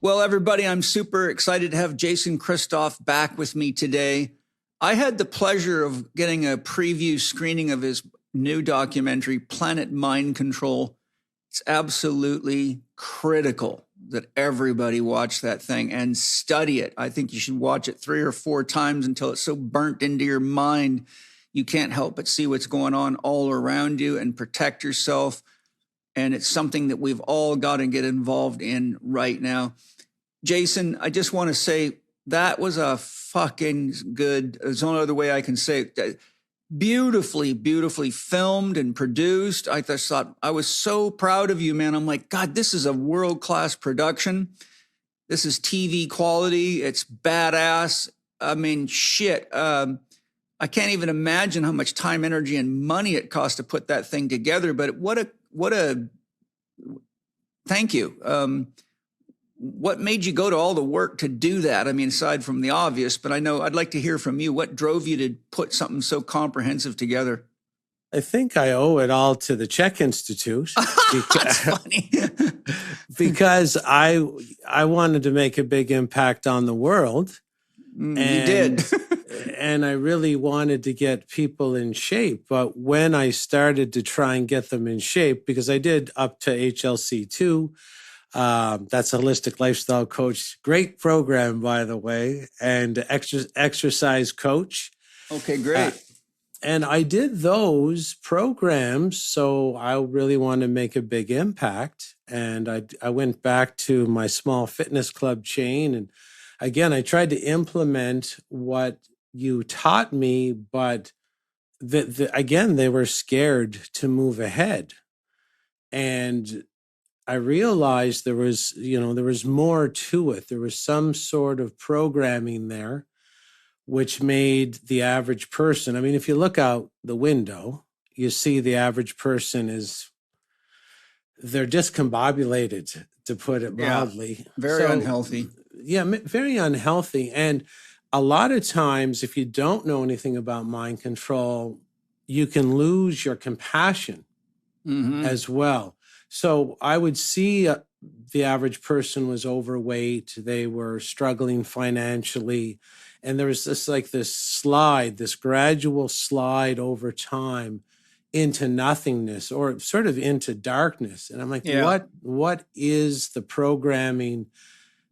Well, everybody, I'm super excited to have Jason Christoff back with me today. I had the pleasure of getting a preview screening of his new documentary, Planet Mind Control. It's absolutely critical that everybody watch that thing and study it. I think you should watch it 3 or 4 times until it's so burnt into your mind you can't help but see what's going on all around you and protect yourself. And it's something that we've all got to get involved in right now. Jason, I just want to say that was a fucking good, there's no other way I can say it. Beautifully, beautifully filmed and produced. I just thought, I was so proud of you, man. I'm like, God, this is a world-class production. This is TV quality. It's badass. I mean, shit. I can't even imagine how much time, energy, and money it cost to put that thing together. But what a, thank you. What made you go to all the work to do that? I mean, aside from the obvious, but I know I'd like to hear from you. What drove you to put something so comprehensive together? I think I owe it all to the CHEK Institute. That's funny. Because I wanted to make a big impact on the world. You did. And I really wanted to get people in shape. But when I started to try and get them in shape, because I did up to HLC2, that's a holistic lifestyle coach. Great program, by the way, and exercise coach. Okay, great. And I did those programs, so I really want to make a big impact. And I went back to my small fitness club chain. And again, I tried to implement what you taught me, but again, they were scared to move ahead. And I realized there was more to it. There was some sort of programming there, which made the average person, I mean, if you look out the window, you see the average person they're discombobulated, to put it mildly. Very unhealthy. Yeah, very unhealthy. And a lot of times, if you don't know anything about mind control, you can lose your compassion as well. So I would see the average person was overweight. They were struggling financially. And there was this gradual slide over time into nothingness or sort of into darkness. And I'm like, what is the programming?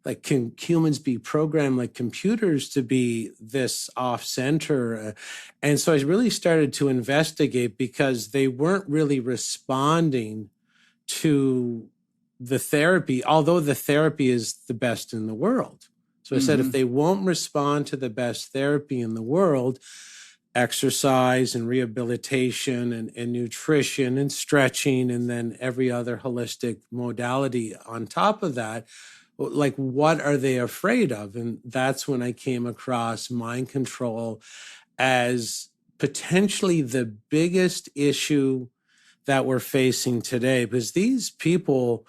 Like, can humans be programmed like computers to be this off center? And so I really started to investigate because they weren't really responding to the therapy, although the therapy is the best in the world. So I said, if they won't respond to the best therapy in the world, exercise and rehabilitation and nutrition and stretching, and then every other holistic modality on top of that, like, what are they afraid of? And that's when I came across mind control as potentially the biggest issue that we're facing today, because these people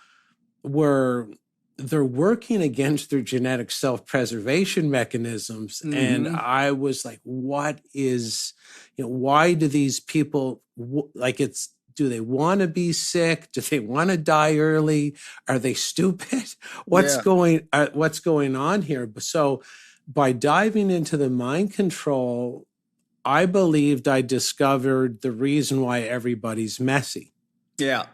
they're working against their genetic self-preservation mechanisms. And I was like, why do these people, do they want to be sick? Do they want to die early? Are they stupid? What's going on here? So by diving into the mind control, I believed I discovered the reason why everybody's messy. Yeah.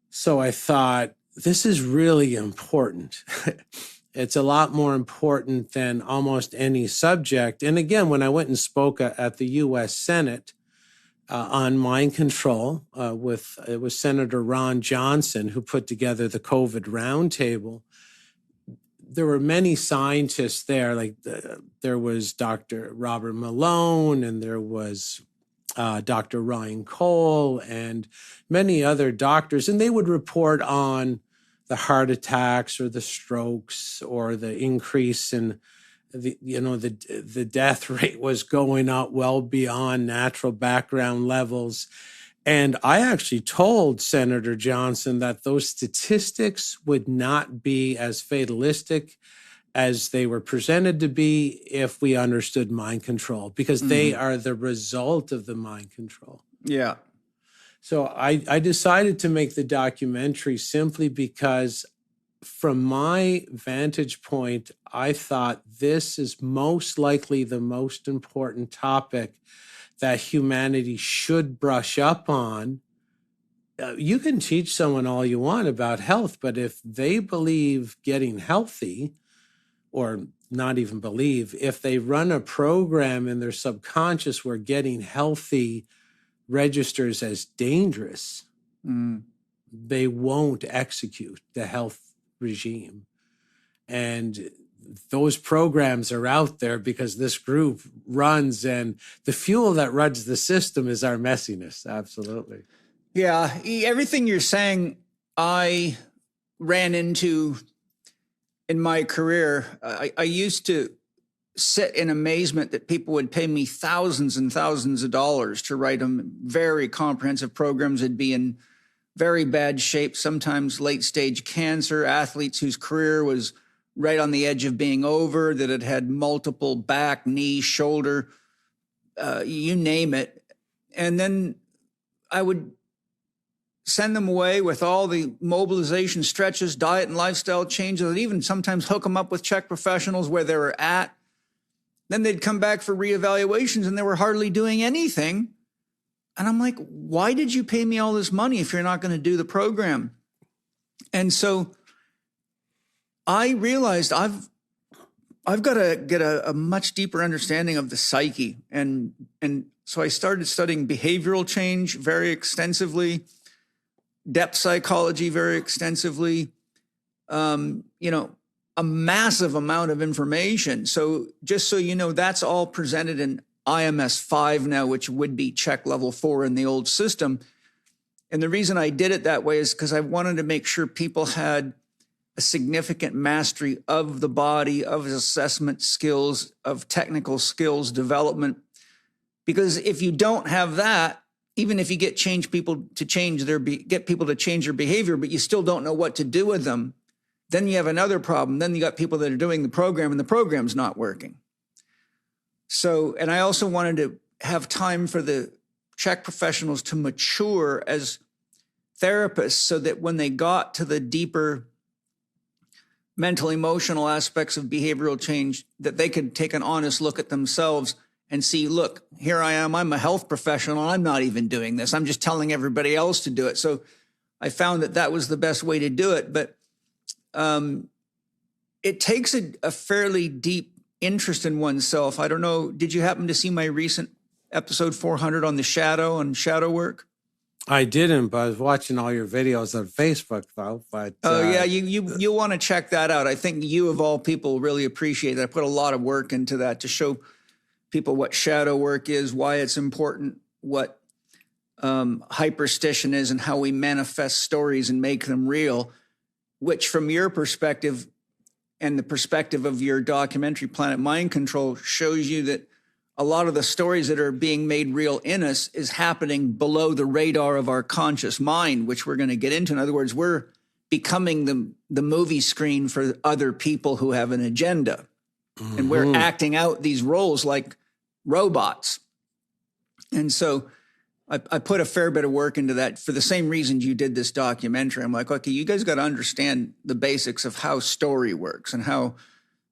So I thought, this is really important. It's a lot more important than almost any subject. And again, when I went and spoke at the U.S. Senate on mind control it was Senator Ron Johnson who put together the COVID roundtable, there were many scientists there. There was Dr. Robert Malone, and there was Dr. Ryan Cole, and many other doctors, and they would report on the heart attacks or the strokes or the increase in the death rate was going up well beyond natural background levels. And I actually told Senator Johnson that those statistics would not be as fatalistic as they were presented to be if we understood mind control, because they are the result of the mind control. Yeah. So I decided to make the documentary simply because from my vantage point, I thought this is most likely the most important topic that humanity should brush up on. You can teach someone all you want about health, but if they believe getting healthy, or not even believe, if they run a program in their subconscious where getting healthy registers as dangerous, they won't execute the health regime. And those programs are out there because this group runs, and the fuel that runs the system is our messiness. Absolutely. Yeah. Everything you're saying, I ran into in my career. I used to sit in amazement that people would pay me thousands and thousands of dollars to write them very comprehensive programs. It'd be in very bad shape, sometimes late stage cancer, athletes whose career was right on the edge of being over, that had had multiple back, knee, shoulder, you name it. And then I would send them away with all the mobilization stretches, diet and lifestyle changes. I'd even sometimes hook them up with CHEK professionals where they were at. Then they'd come back for reevaluations and they were hardly doing anything. And I'm like, why did you pay me all this money if you're not going to do the program? And so I realized I've got to get a much deeper understanding of the psyche. And so I started studying behavioral change very extensively, depth psychology very extensively, a massive amount of information. So just so you know, that's all presented in IMS 5 now, which would be CHEK level 4 in the old system. And the reason I did it that way is because I wanted to make sure people had a significant mastery of the body, of assessment skills, of technical skills development. Because if you don't have that, even if you get people to change their behavior, but you still don't know what to do with them, then you have another problem. Then you got people that are doing the program and the program's not working. So, and I also wanted to have time for the CHEK professionals to mature as therapists so that when they got to the deeper mental, emotional aspects of behavioral change, that they could take an honest look at themselves and see, look, here I am, I'm a health professional, I'm not even doing this. I'm just telling everybody else to do it. So I found that was the best way to do it. But it takes a fairly deep interest in oneself. I don't know, did you happen to see my recent episode 400 on the shadow and shadow work? I didn't, but I was watching all your videos on Facebook, though. But yeah, you want to check that out. I think you, of all people, really appreciate that. I put a lot of work into that to show people what shadow work is, why it's important, what hyperstition is, and how we manifest stories and make them real, which from your perspective and the perspective of your documentary, Planet Mind Control, shows you that a lot of the stories that are being made real in us is happening below the radar of our conscious mind, which we're going to get into. In other words, we're becoming the movie screen for other people who have an agenda. Mm-hmm. And we're acting out these roles like robots. And so I put a fair bit of work into that for the same reasons you did this documentary. I'm like, okay, you guys got to understand the basics of how story works and how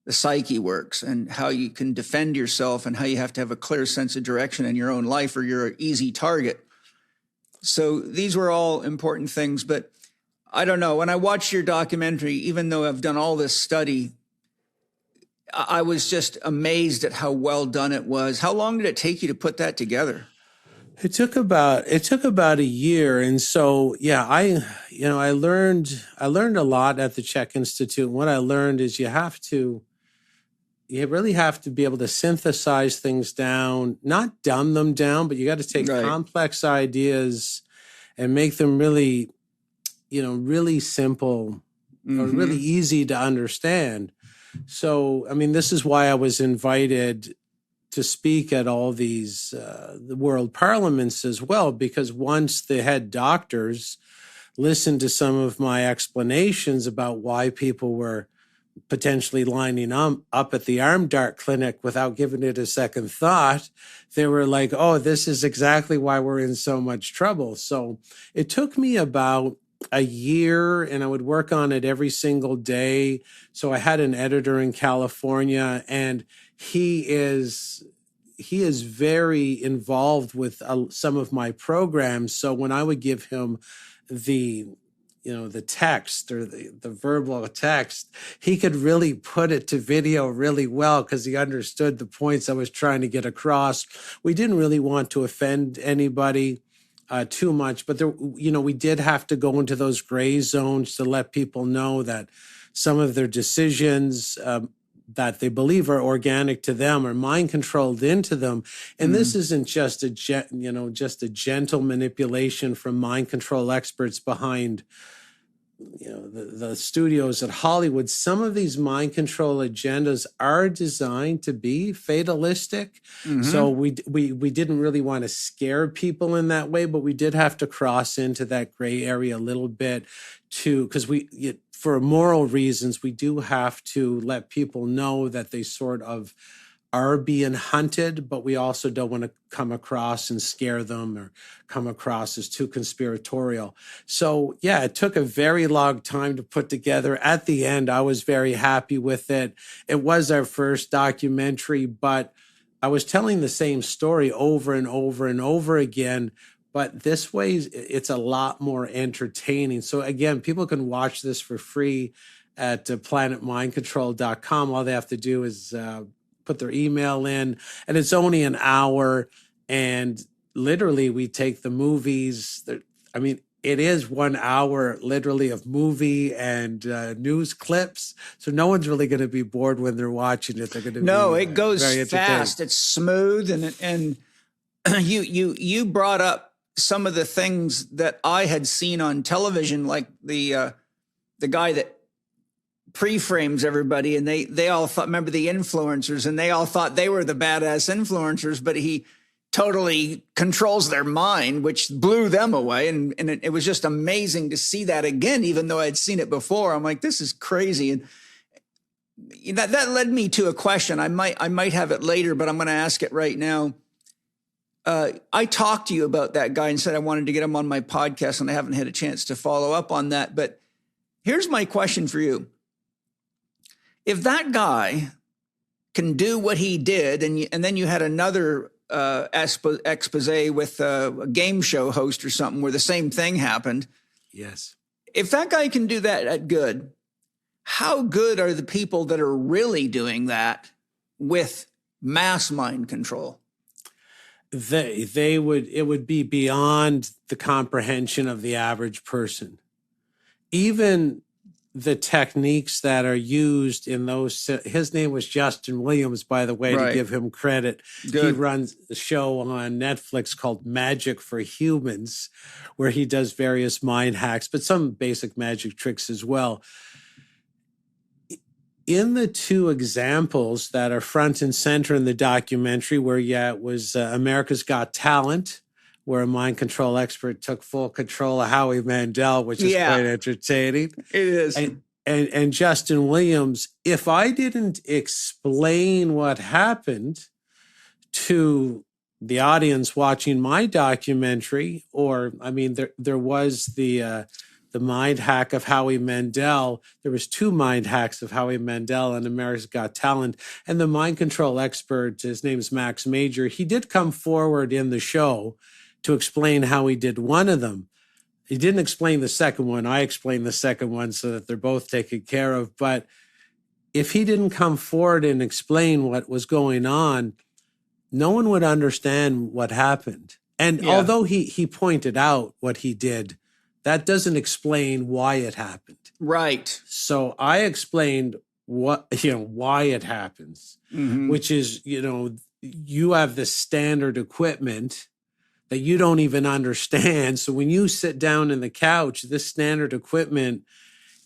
the psyche works and how you can defend yourself and how you have to have a clear sense of direction in your own life or you're an easy target. So these were all important things, but I don't know. When I watched your documentary, even though I've done all this study, I was just amazed at how well done it was. How long did it take you to put that together? It took about a year. And so, yeah, I learned a lot at the CHEK Institute. And what I learned is you really have to be able to synthesize things down, not dumb them down, but you got to take complex ideas and make them really, really simple or really easy to understand. So, I mean, this is why I was invited to speak at all these the world parliaments as well, because once the head doctors listened to some of my explanations about why people were potentially lining up at the arm dart clinic without giving it a second thought, they were like, oh, this is exactly why we're in so much trouble. So it took me about a year, and I would work on it every single day. So I had an editor in California, and he is very involved with some of my programs. So when I would give him the the text or the verbal text, he could really put it to video really well because he understood the points I was trying to get across. We didn't really want to offend anybody too much, but there, we did have to go into those gray zones to let people know that some of their decisions that they believe are organic to them are mind controlled into them. And this isn't just a gentle manipulation from mind control experts behind the studios at Hollywood. Some of these mind control agendas are designed to be fatalistic. So we didn't really want to scare people in that way, but we did have to cross into that gray area a little bit because for moral reasons, we do have to let people know that they sort of are being hunted, but we also don't want to come across and scare them or come across as too conspiratorial. So yeah, it took a very long time to put together. At the end, I was very happy with it. It was our first documentary, but I was telling the same story over and over and over again. But this way, it's a lot more entertaining. So again, people can watch this for free at planetmindcontrol.com. All they have to do is put their email in, and it's only an hour. And literally, we take the movies. It is 1 hour literally of movie and news clips. So no one's really going to be bored when they're watching it. They're going to it goes fast. It's smooth, and you brought up some of the things that I had seen on television, like the guy that pre-frames everybody, and they all thought, remember the influencers, and they all thought they were the badass influencers, but he totally controls their mind, which blew them away. And it was just amazing to see that again, even though I'd seen it before. I'm like, this is crazy. And that led me to a question. I might have it later, but I'm going to ask it right now. I talked to you about that guy and said I wanted to get him on my podcast, and I haven't had a chance to follow up on that. But here's my question for you. If that guy can do what he did, and then you had another expose with a game show host or something where the same thing happened. Yes. If that guy can do that at good, how good are the people that are really doing that with mass mind control? It would be beyond the comprehension of the average person. Even the techniques that are used in those, his name was Justin Williams, by the way, to give him credit. Good. He runs a show on Netflix called Magic for Humans, where he does various mind hacks, but some basic magic tricks as well. In the two examples that are front and center in the documentary, where it was America's Got Talent, where a mind control expert took full control of Howie Mandel, which is quite entertaining. It is. And Justin Williams, if I didn't explain what happened to the audience watching my documentary, there was the mind hack of Howie Mandel. There was two mind hacks of Howie Mandel and America's Got Talent. And the mind control expert, his name's Max Major, he did come forward in the show to explain how he did one of them. He didn't explain the second one. I explained the second one so that they're both taken care of. But if he didn't come forward and explain what was going on, no one would understand what happened. And although he pointed out what he did, that doesn't explain why it happened. Right. So I explained why it happens, which is, you have this standard equipment that you don't even understand. So when you sit down in the couch, this standard equipment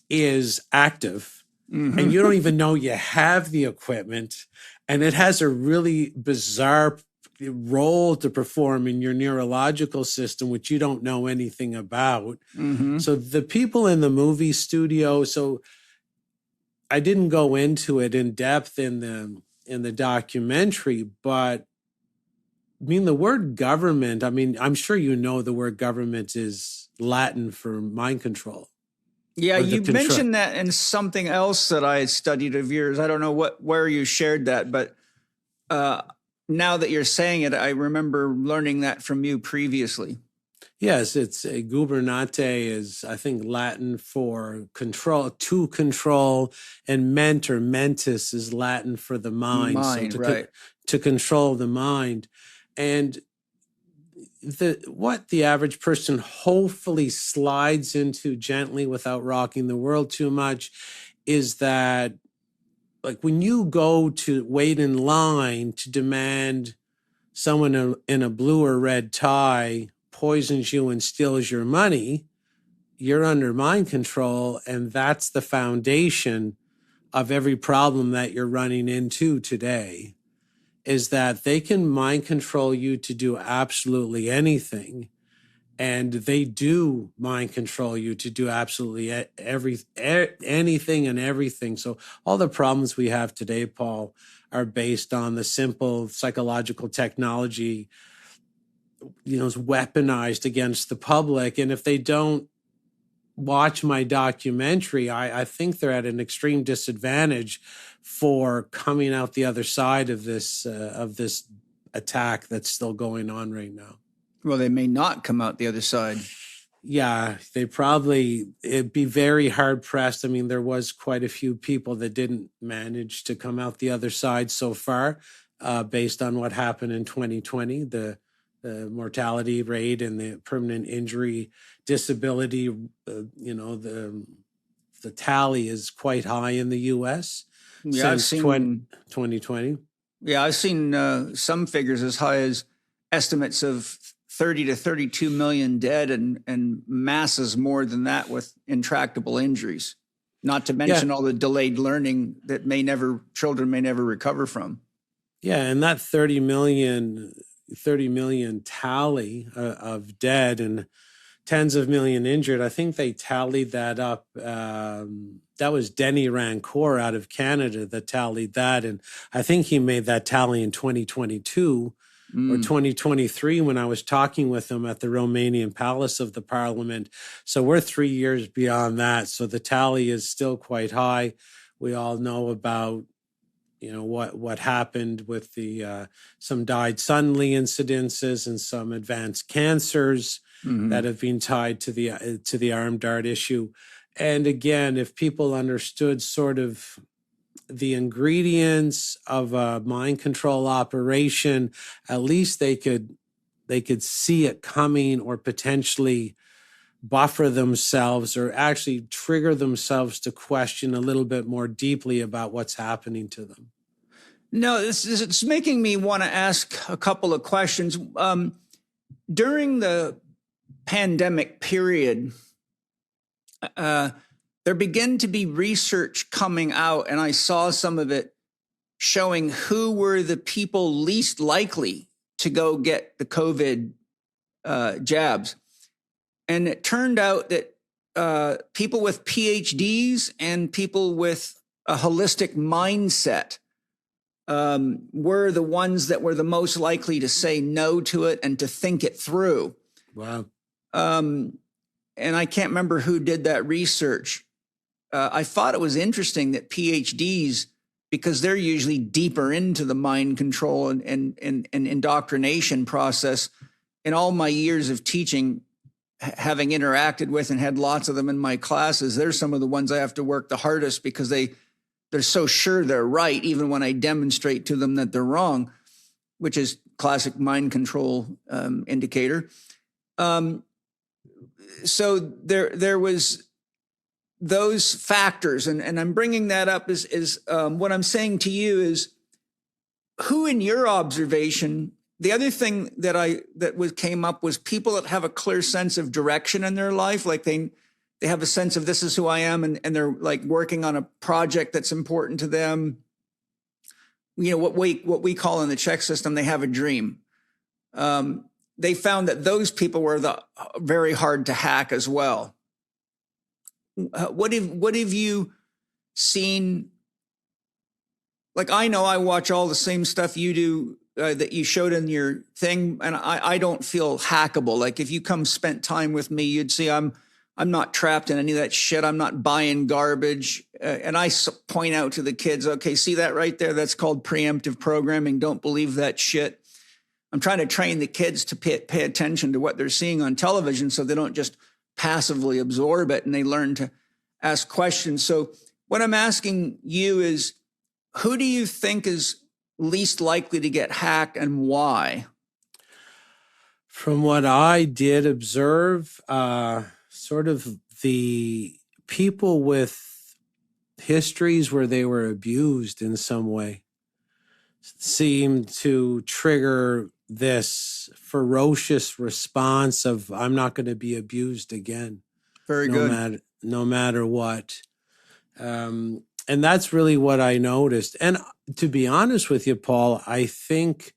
is active and you don't even know you have the equipment, and it has a really bizarre role to perform in your neurological system, which you don't know anything about. So the people in the movie studio, so I didn't go into it in depth in the documentary, but mean, the word government, I mean, I'm sure you know the word government is Latin for mind control. Yeah, Or the you control. mentioned that in something else that I studied of yours. I don't know where you shared that, but uh, now that you're saying it, I remember learning that from you previously. Yes, it's a gubernate is, I think, Latin for control, to control, and ment or mentis is Latin for the mind. So Mind, right. to control the mind. And what the average person hopefully slides into gently without rocking the world too much is that, like, when you go to wait in line to demand someone in a blue or red tie poisons you and steals your money, you're under mind control. And that's the foundation of every problem that you're running into today, is that they can mind control you to do absolutely anything. And they do mind control you to do absolutely anything and everything. So all the problems we have today, Paul, are based on the simple psychological technology, is weaponized against the public. And if they don't watch my documentary, I think they're at an extreme disadvantage for coming out the other side of this attack that's still going on right now. Well, they may not come out the other side. Yeah, it'd be very hard pressed. I mean, there was quite a few people that didn't manage to come out the other side so far, based on what happened in 2020, the mortality rate and the permanent injury disability. The tally is quite high in the U.S. Yeah, since 2020. Yeah, I've seen some figures as high as estimates of 30 to 32 million dead and masses more than that with intractable injuries, not to mention all the delayed learning that children may never recover from. Yeah, and that 30 million tally of dead and tens of million injured, I think they tallied that up. That was Denny Rancourt out of Canada that tallied that. And I think he made that tally in 2022 or 2023 when I was talking with him at the Romanian Palace of the Parliament. So we're 3 years beyond that. So the tally is still quite high. We all know about what happened with the some died suddenly incidences and some advanced cancers that have been tied to the arm dart issue. And again, if people understood sort of the ingredients of a mind control operation, at least they could see it coming or potentially buffer themselves or actually trigger themselves to question a little bit more deeply about what's happening to them. No, it's making me want to ask a couple of questions. During the pandemic period, there began to be research coming out, and I saw some of it showing who were the people least likely to go get the COVID jabs. And it turned out that people with PhDs and people with a holistic mindset were the ones that were the most likely to say no to it and to think it through. Wow. And I can't remember who did that research. I thought it was interesting that PhDs, because they're usually deeper into the mind control and indoctrination process, in all my years of teaching, having interacted with and had lots of them in my classes, they're some of the ones I have to work the hardest because they're so sure they're right, even when I demonstrate to them that they're wrong, which is classic mind control indicator. So there was those factors, and I'm bringing that up is what I'm saying to you is who, in your observation, the other thing that came up was people that have a clear sense of direction in their life, like they have a sense of this is who I am, and they're like working on a project that's important to them. What we call in the CHEK system, they have a dream. They found that those people were very hard to hack as well. What have you seen? Like, I know I watch all the same stuff you do that you showed in your thing, and I don't feel hackable. Like if you spent time with me, you'd see I'm not trapped in any of that shit. I'm not buying garbage. And I point out to the kids, okay, see that right there? That's called preemptive programming. Don't believe that shit. I'm trying to train the kids to pay attention to what they're seeing on television so they don't just passively absorb it, and they learn to ask questions. So what I'm asking you is, who do you think is least likely to get hacked and why? From what I did observe, sort of the people with histories where they were abused in some way seemed to trigger this ferocious response of, I'm not going to be abused again. Very good. No matter what. And that's really what I noticed. And to be honest with you, Paul, I think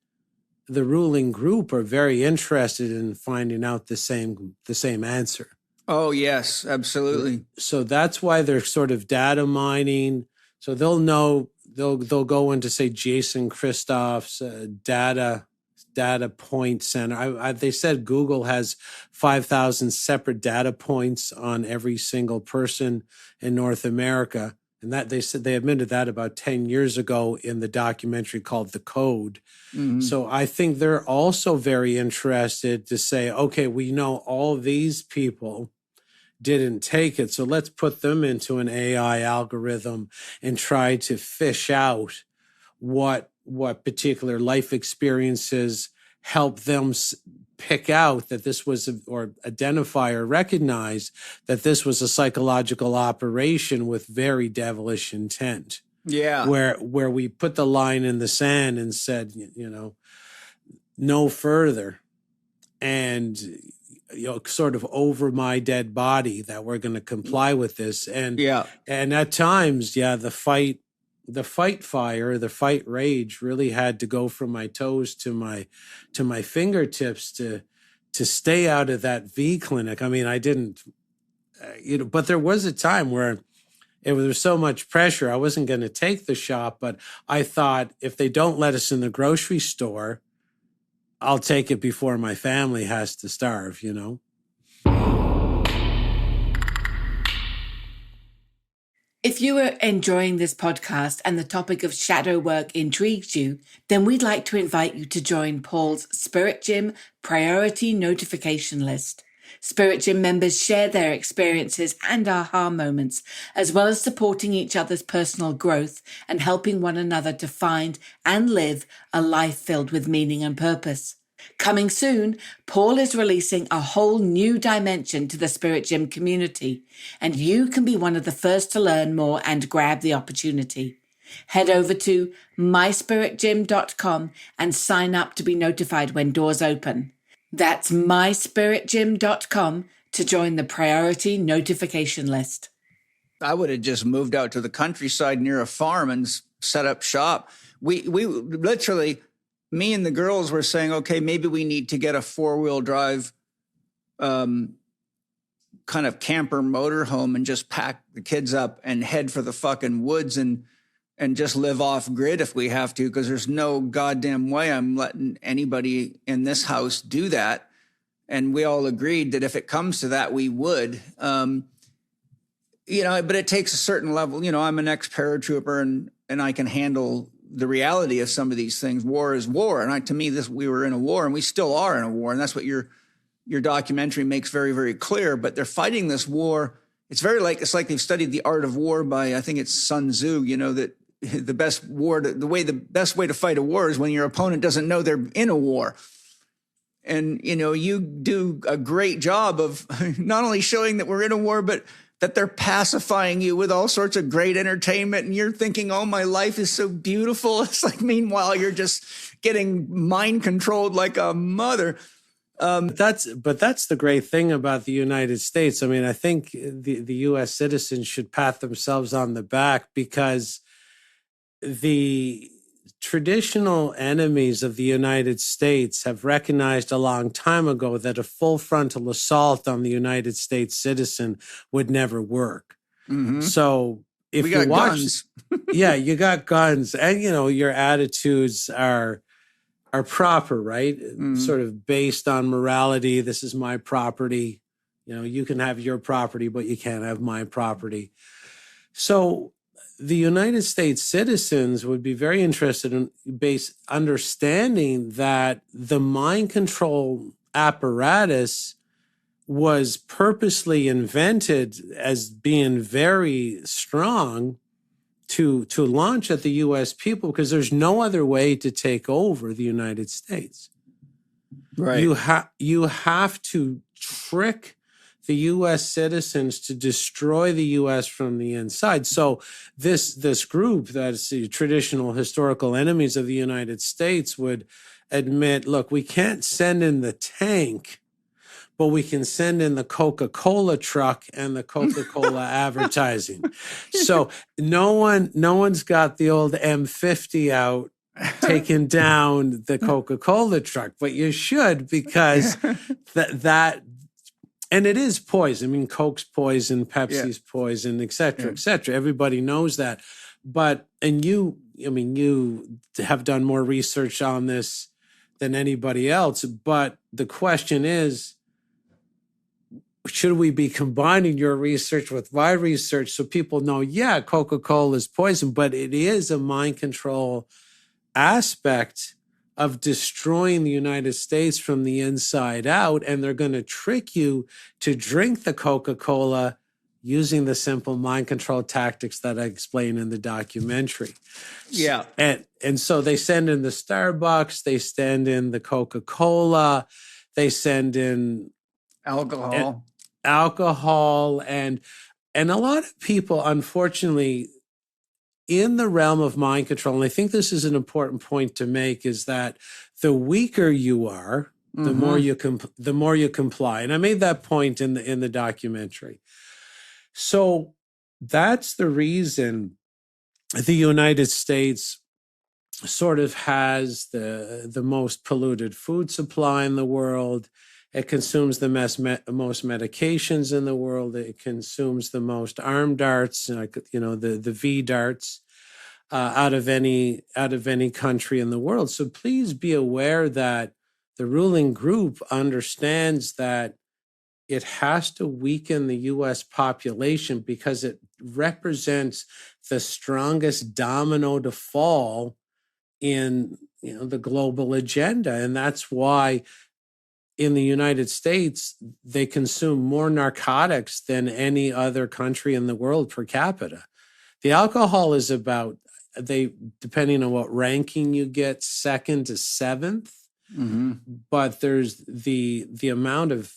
the ruling group are very interested in finding out the same answer. Oh, yes, absolutely. So that's why they're sort of data mining. So they'll know, they'll go into, say, Jason Christoff's data point center. They said Google has 5,000 separate data points on every single person in North America. And that they said they admitted that about 10 years ago in the documentary called The Code. Mm-hmm. So I think they're also very interested to say, okay, we know all these people didn't take it, so let's put them into an AI algorithm and try to fish out what particular life experiences help them pick out that this was, or identify or recognize that this was a psychological operation with very devilish intent. Yeah. Where we put the line in the sand and said, no further. And, sort of over my dead body that we're going to comply with this. And, and at times, the fight rage really had to go from my toes to my fingertips to stay out of that V clinic. I mean, I didn't, but there was a time where there was so much pressure. I wasn't going to take the shot, but I thought, if they don't let us in the grocery store, I'll take it before my family has to starve, If you are enjoying this podcast and the topic of shadow work intrigues you, then we'd like to invite you to join Paul's Spirit Gym Priority Notification List. Spirit Gym members share their experiences and aha moments, as well as supporting each other's personal growth and helping one another to find and live a life filled with meaning and purpose. Coming soon, Paul is releasing a whole new dimension to the Spirit Gym community, and you can be one of the first to learn more and grab the opportunity. Head over to myspiritgym.com and sign up to be notified when doors open. That's myspiritgym.com to join the priority notification list. I would have just moved out to the countryside near a farm and set up shop. We literally, me and the girls were saying, okay, maybe we need to get a 4-wheel drive kind of camper motorhome and just pack the kids up and head for the fucking woods and just live off grid if we have to, because there's no goddamn way I'm letting anybody in this house do that. And we all agreed that if it comes to that, we would. But it takes a certain level. I'm an ex-paratrooper and I can handle the reality of some of these things. War is war. And to me, we were in a war, and we still are in a war. And that's what your documentary makes very, very clear. But they're fighting this war. It's like they've studied the art of war by, I think it's Sun Tzu, that the best way to fight a war is when your opponent doesn't know they're in a war. And, you do a great job of not only showing that we're in a war, but that they're pacifying you with all sorts of great entertainment. And you're thinking, oh, my life is so beautiful. It's like, meanwhile, you're just getting mind controlled like a mother. But that's the great thing about the United States. I mean, I think the U.S. citizens should pat themselves on the back, because the traditional enemies of the United States have recognized a long time ago that a full frontal assault on the United States citizen would never work. Mm-hmm. So if you watch, guns. You got guns, and your attitudes are are proper, right? Sort of based on morality. This is my property. You can have your property, but you can't have my property. So the United States citizens would be very interested in understanding that the mind control apparatus was purposely invented as being very strong to launch at the U.S. people, because there's no other way to take over the United States. Right. You have to trick the U.S. citizens to destroy the U.S. from the inside. So this group, that's the traditional historical enemies of the United States, would admit, look, we can't send in the tank, but we can send in the Coca-Cola truck and the Coca-Cola advertising. So no one's got the old M50 out taking down the Coca-Cola truck, but you should, because that and it is poison. I mean, Coke's poison, Pepsi's poison, et cetera, et cetera. Everybody knows that. But, and you have done more research on this than anybody else. But the question is, should we be combining your research with my research so people know, yeah, Coca-Cola is poison, but it is a mind control aspect of destroying the United States from the inside out, and they're going to trick you to drink the Coca-Cola using the simple mind control tactics that I explain in the documentary. Yeah. And so they send in the Starbucks, they send in the Coca-Cola, they send in alcohol, and a lot of people, unfortunately, in the realm of mind control, and I think this is an important point to make, is that the weaker you are, the more you comply. And I made that point in the documentary. So that's the reason the United States sort of has the most polluted food supply in the world. It consumes the most medications in the world. It consumes the most arm darts, the V darts, out of any country in the world. So please be aware that the ruling group understands that it has to weaken the U.S. population because it represents the strongest domino to fall in the global agenda, and that's why in the United States, they consume more narcotics than any other country in the world per capita. The alcohol is about, depending on what ranking you get, second to seventh. But there's the amount of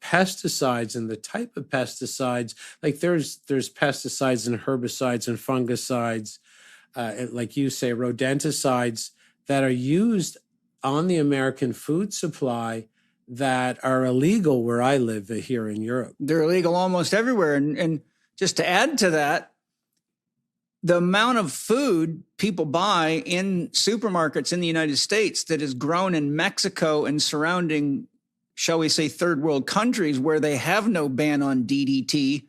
pesticides and the type of pesticides. Like there's pesticides and herbicides and fungicides, like you say, rodenticides that are used on the American food supply that are illegal where I live here in Europe. They're illegal almost everywhere. And just to add to that, the amount of food people buy in supermarkets in the United States that is grown in Mexico and surrounding, shall we say, third world countries where they have no ban on DDT,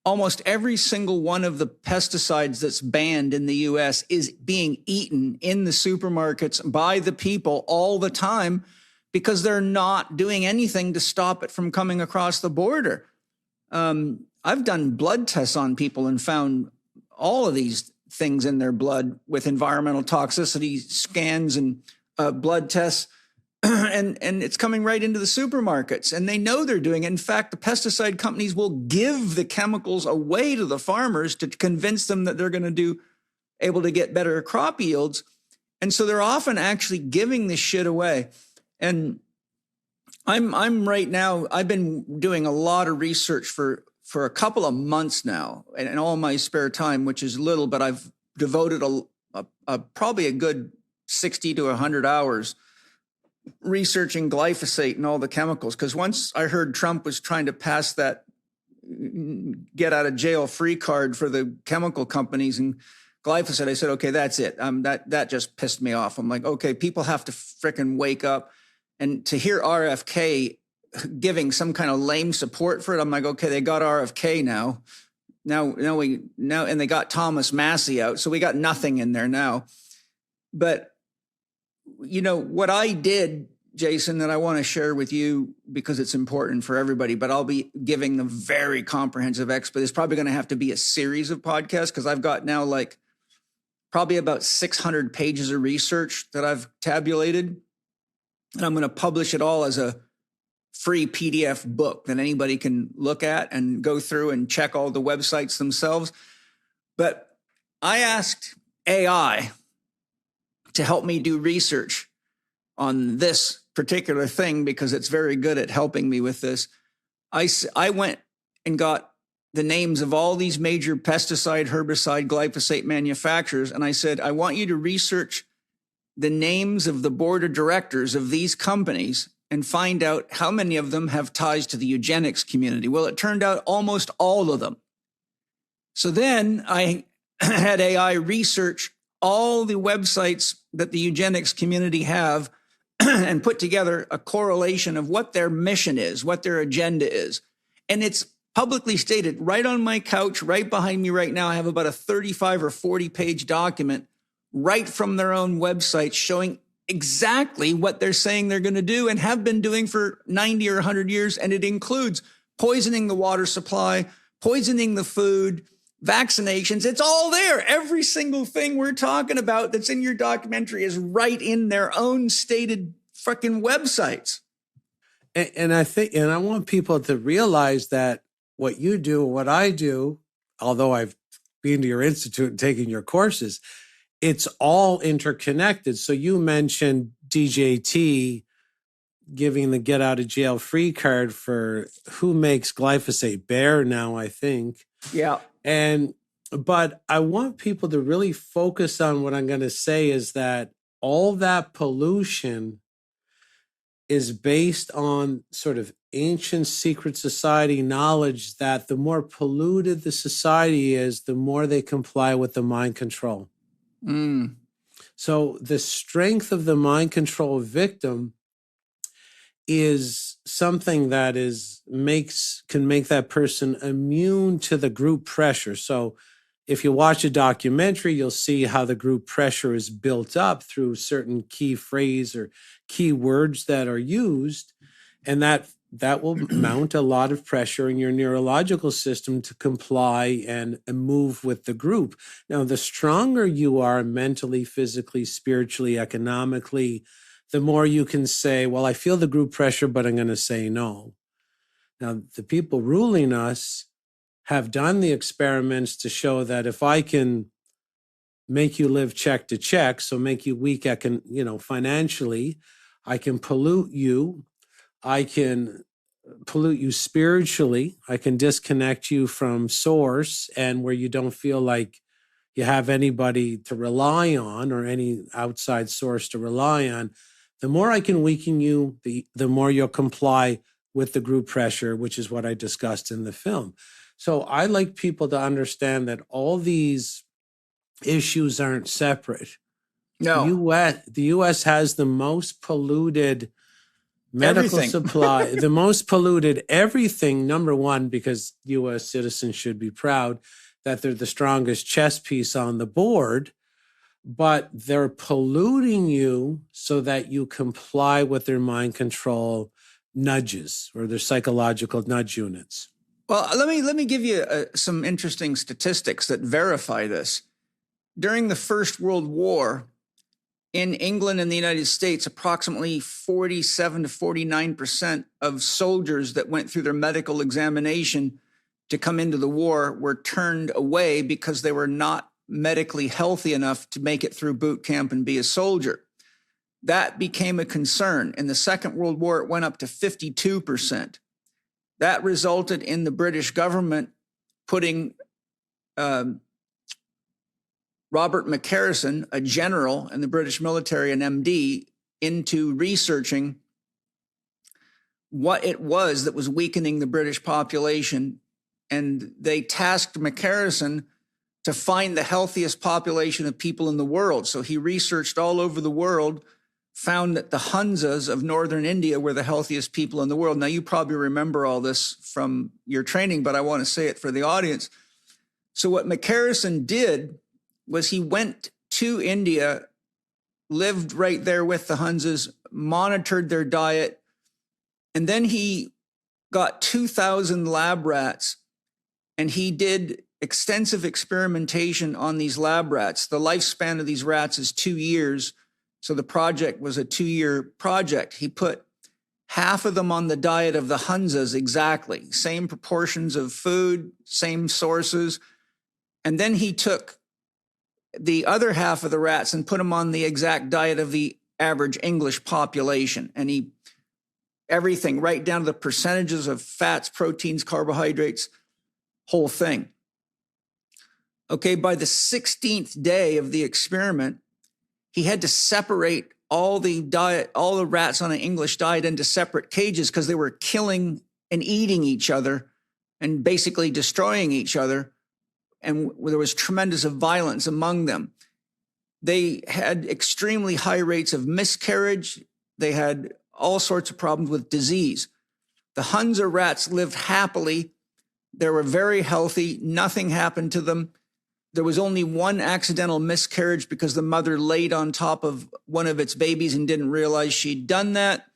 almost every single one of the pesticides that's banned in the U.S. is being eaten in the supermarkets by the people all the time because they're not doing anything to stop it from coming across the border. I've done blood tests on people and found all of these things in their blood with environmental toxicity scans and blood tests, and it's coming right into the supermarkets, and they know they're doing it. In fact, the pesticide companies will give the chemicals away to the farmers to convince them that they're going to able to get better crop yields. And so they're often actually giving this shit away. And I'm right now, I've been doing a lot of research for a couple of months now, and in all my spare time, which is little, but I've devoted probably a good 60 to 100 hours researching glyphosate and all the chemicals. Because once I heard Trump was trying to pass that get out of jail free card for the chemical companies and glyphosate, I said, okay, that's it. That just pissed me off. I'm like, okay, people have to frickin' wake up. And to hear RFK giving some kind of lame support for it, I'm like, okay, they got RFK now, and they got Thomas Massey out, so we got nothing in there now. But what I did, Jason, that I want to share with you because it's important for everybody, but I'll be giving a very comprehensive explanation. It's probably going to have to be a series of podcasts because I've got now like probably about 600 pages of research that I've tabulated. And I'm going to publish it all as a free PDF book that anybody can look at and go through and check all the websites themselves. But I asked AI to help me do research on this particular thing because it's very good at helping me with this. I went and got the names of all these major pesticide, herbicide, glyphosate manufacturers. And I said, I want you to research the names of the board of directors of these companies and find out how many of them have ties to the eugenics community. Well, it turned out almost all of them. So then I had AI research all the websites that the eugenics community have and put together a correlation of what their mission is, what their agenda is. And it's publicly stated right on my couch, right behind me right now. I have about a 35 or 40 page document right from their own website showing exactly what they're saying they're going to do and have been doing for 90 or 100 years. And it includes poisoning the water supply, poisoning the food, vaccinations. It's all there. Every single thing we're talking about that's in your documentary is right in their own stated freaking websites. And I want people to realize that what you do, what I do, although I've been to your institute and taken your courses, it's all interconnected. So you mentioned DJT giving the get out of jail free card for who makes glyphosate? Bayer now, I think. Yeah. But I want people to really focus on what I'm going to say is that all that pollution is based on sort of ancient secret society knowledge that the more polluted the society is, the more they comply with the mind control. So the strength of the mind control victim is something that can make that person immune to the group pressure. So if you watch a documentary, you'll see how the group pressure is built up through certain key phrase or key words that are used, and that will mount a lot of pressure in your neurological system to comply and move with the group. Now, the stronger you are mentally, physically, spiritually, economically, the more you can say, well, I feel the group pressure, but I'm going to say no. Now, the people ruling us have done the experiments to show that if I can make you live check to check, so make you weak, financially, I can pollute you. I can pollute you spiritually. I can disconnect you from source and where you don't feel like you have anybody to rely on or any outside source to rely on. The more I can weaken you, the more you'll comply with the group pressure, which is what I discussed in the film. So I like people to understand that all these issues aren't separate. No. The U.S. has the most polluted medical supply, the most polluted everything, number one, because U.S. citizens should be proud that they're the strongest chess piece on the board, but they're polluting you so that you comply with their mind control nudges or their psychological nudge units. Well, let me give you some interesting statistics that verify this. During the First World War, in England and the United States, approximately 47 to 49% of soldiers that went through their medical examination to come into the war were turned away because they were not medically healthy enough to make it through boot camp and be a soldier. That became a concern. In the Second World War, it went up to 52%. That resulted in the British government putting Robert McCarrison, a general in the British military, an MD, into researching what it was that was weakening the British population. And they tasked McCarrison to find the healthiest population of people in the world. So he researched all over the world, found that the Hunzas of northern India were the healthiest people in the world. Now, you probably remember all this from your training, but I want to say it for the audience. So what McCarrison did was he went to India lived right there with the Hunzas, monitored their diet, and then he got 2,000 lab rats, and he did extensive experimentation on these lab rats. The lifespan of these rats is 2 years, so the project was a 2-year project. He put half of them on the diet of the Hunzas exactly, same proportions of food, same sources, and then he took the other half of the rats and put them on the exact diet of the average English population. And he, everything right down to the percentages of fats, proteins, carbohydrates, whole thing. Okay, by the 16th day of the experiment, he had to separate all the rats on an English diet into separate cages because they were killing and eating each other and basically destroying each other. And there was tremendous violence among them. They had extremely high rates of miscarriage. They had all sorts of problems with disease. The Hunza rats lived happily. They were very healthy. Nothing happened to them. There was only one accidental miscarriage because the mother laid on top of one of its babies and didn't realize she'd done that.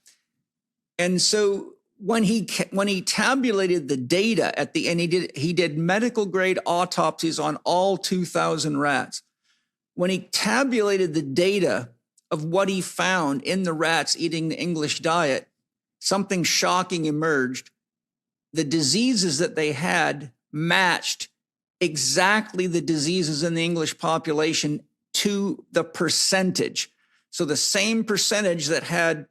And so when he tabulated the data at the end, he did medical grade autopsies on all 2,000 rats. When he tabulated the data of what he found in the rats eating the English diet, something shocking emerged. The diseases that they had matched exactly the diseases in the English population to the percentage. So the same percentage that had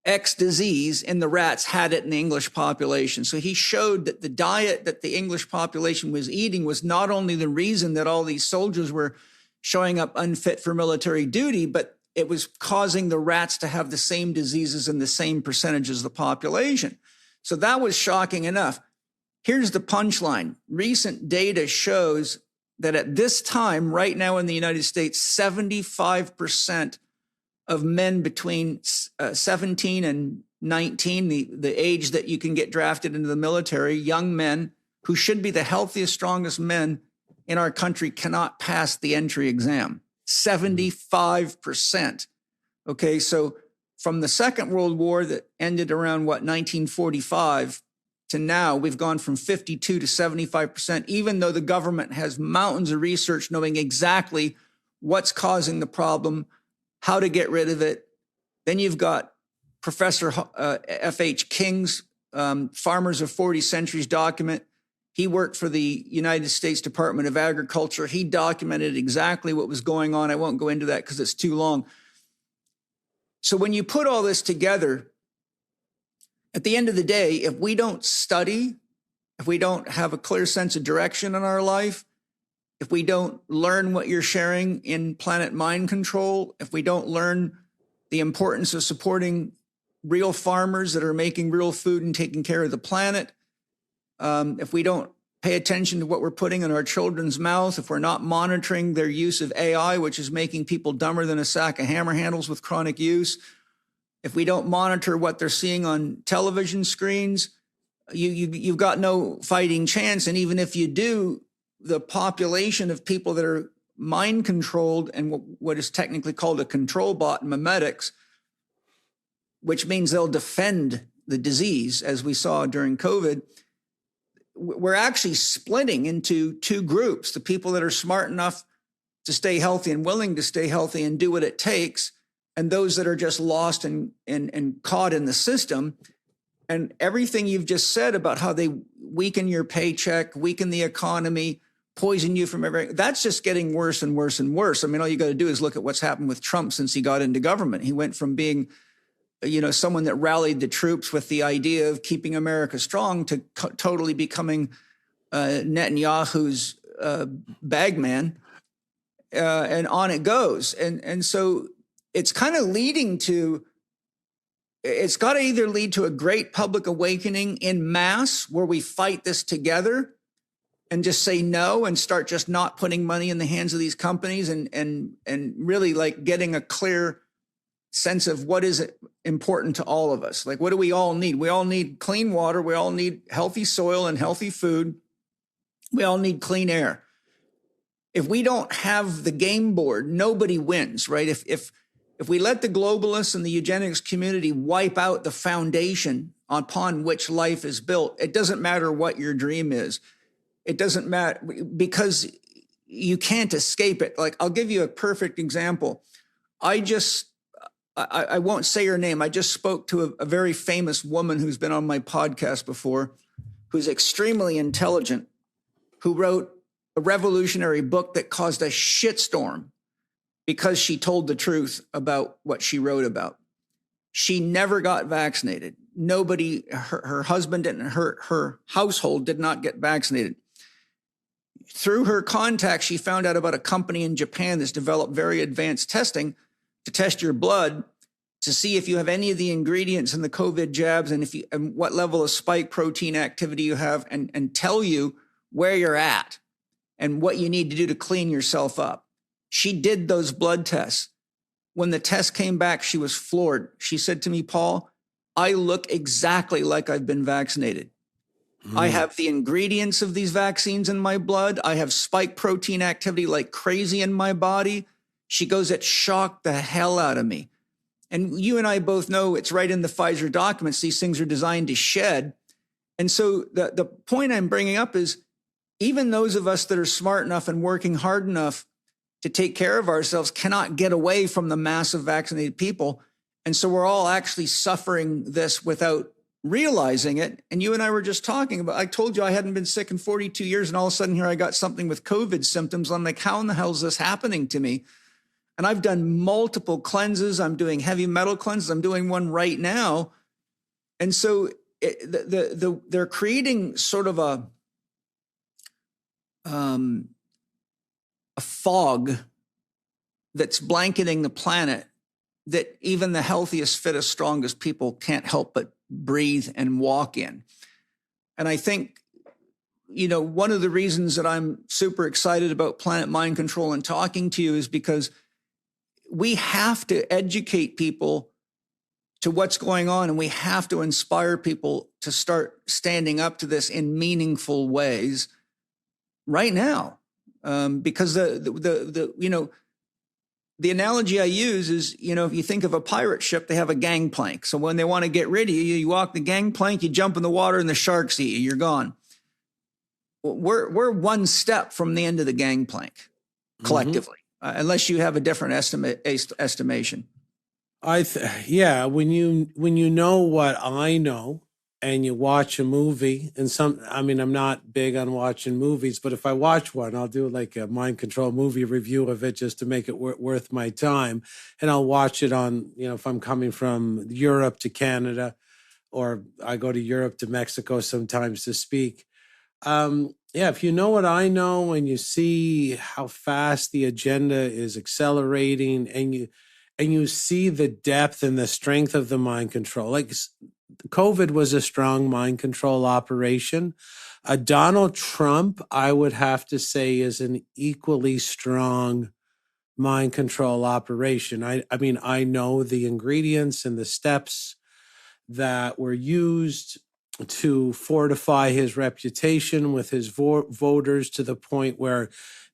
X disease in the rats had it in the English population. So he showed that the diet that the English population was eating was not only the reason that all these soldiers were showing up unfit for military duty, but it was causing the rats to have the same diseases in the same percentage as the population. So that was shocking enough. Here's the punchline. Recent data shows that at this time, right now in the United States, 75% of men between 17 and 19, the age that you can get drafted into the military, young men who should be the healthiest, strongest men in our country cannot pass the entry exam. 75%. Okay, so from the Second World War that ended around, 1945 to now, we've gone from 52 to 75%, even though the government has mountains of research knowing exactly what's causing the problem, how to get rid of it. Then you've got Professor F.H. King's Farmers of 40 Centuries document. He worked for the United States Department of Agriculture. He documented exactly what was going on. I won't go into that because it's too long. So when you put all this together, at the end of the day, if we don't study, if we don't have a clear sense of direction in our life, if we don't learn what you're sharing in Planet Mind Control, if we don't learn the importance of supporting real farmers that are making real food and taking care of the planet, if we don't pay attention to what we're putting in our children's mouth, if we're not monitoring their use of AI, which is making people dumber than a sack of hammer handles with chronic use, if we don't monitor what they're seeing on television screens, you've got no fighting chance. And even if you do, the population of people that are mind controlled and what is technically called a control bot, mimetics, which means they'll defend the disease, as we saw during COVID, we're actually splitting into two groups: the people that are smart enough to stay healthy and willing to stay healthy and do what it takes, and those that are just lost and caught in the system. And everything you've just said about how they weaken your paycheck, weaken the economy, poison you from everything, that's just getting worse and worse and worse. I mean, all you got to do is look at what's happened with Trump since he got into government. He went from being, someone that rallied the troops with the idea of keeping America strong to totally becoming Netanyahu's bagman, and on it goes. And so it's kind of leading to, it's got to either lead to a great public awakening in mass where we fight this together and just say no and start just not putting money in the hands of these companies and really like getting a clear sense of what is important to all of us. Like, what do we all need? We all need clean water. We all need healthy soil and healthy food. We all need clean air. If we don't have the game board, nobody wins, right? If If we let the globalists and the eugenics community wipe out the foundation upon which life is built, it doesn't matter what your dream is. It doesn't matter, because you can't escape it. Like, I'll give you a perfect example. I won't say her name. I just spoke to a very famous woman who's been on my podcast before, who's extremely intelligent, who wrote a revolutionary book that caused a shitstorm because she told the truth about what she wrote about. She never got vaccinated. Nobody, her husband and her household did not get vaccinated. Through her contacts, she found out about a company in Japan that's developed very advanced testing to test your blood to see if you have any of the ingredients in the COVID jabs and what level of spike protein activity you have, and tell you where you're at and what you need to do to clean yourself up. She did those blood tests. When the test came back, she was floored. She said to me, Paul, I look exactly like I've been vaccinated. I have the ingredients of these vaccines in my blood. I have spike protein activity like crazy in my body. She goes, it shocked the hell out of me. And you and I both know it's right in the Pfizer documents. These things are designed to shed. And so the point I'm bringing up is, even those of us that are smart enough and working hard enough to take care of ourselves cannot get away from the mass of vaccinated people. And so we're all actually suffering this without realizing it. And you and I were just talking about, I told you I hadn't been sick in 42 years. And all of a sudden here I got something with COVID symptoms. I'm like, how in the hell is this happening to me? And I've done multiple cleanses. I'm doing heavy metal cleanses. I'm doing one right now. And so they're creating sort of a fog that's blanketing the planet that even the healthiest, fittest, strongest people can't help but breathe and walk in. And I think, one of the reasons that I'm super excited about Planet Mind Control and talking to you is because we have to educate people to what's going on, and we have to inspire people to start standing up to this in meaningful ways right now. Because the analogy I use is, if you think of a pirate ship, they have a gangplank. So when they want to get rid of you, you walk the gangplank, you jump in the water, and the sharks eat you. You're gone. We're one step from the end of the gangplank collectively, unless you have a different estimation. When you know what I know, and you watch a movie, and I'm not big on watching movies, but if I watch one, I'll do like a mind control movie review of it just to make it worth my time. And I'll watch it on, if I'm coming from Europe to Canada, or I go to Europe to Mexico sometimes to speak. If you know what I know, and you see how fast the agenda is accelerating, and you see the depth and the strength of the mind control, like COVID was a strong mind control operation. Donald Trump, I would have to say, is an equally strong mind control operation. I know the ingredients and the steps that were used to fortify his reputation with his voters to the point where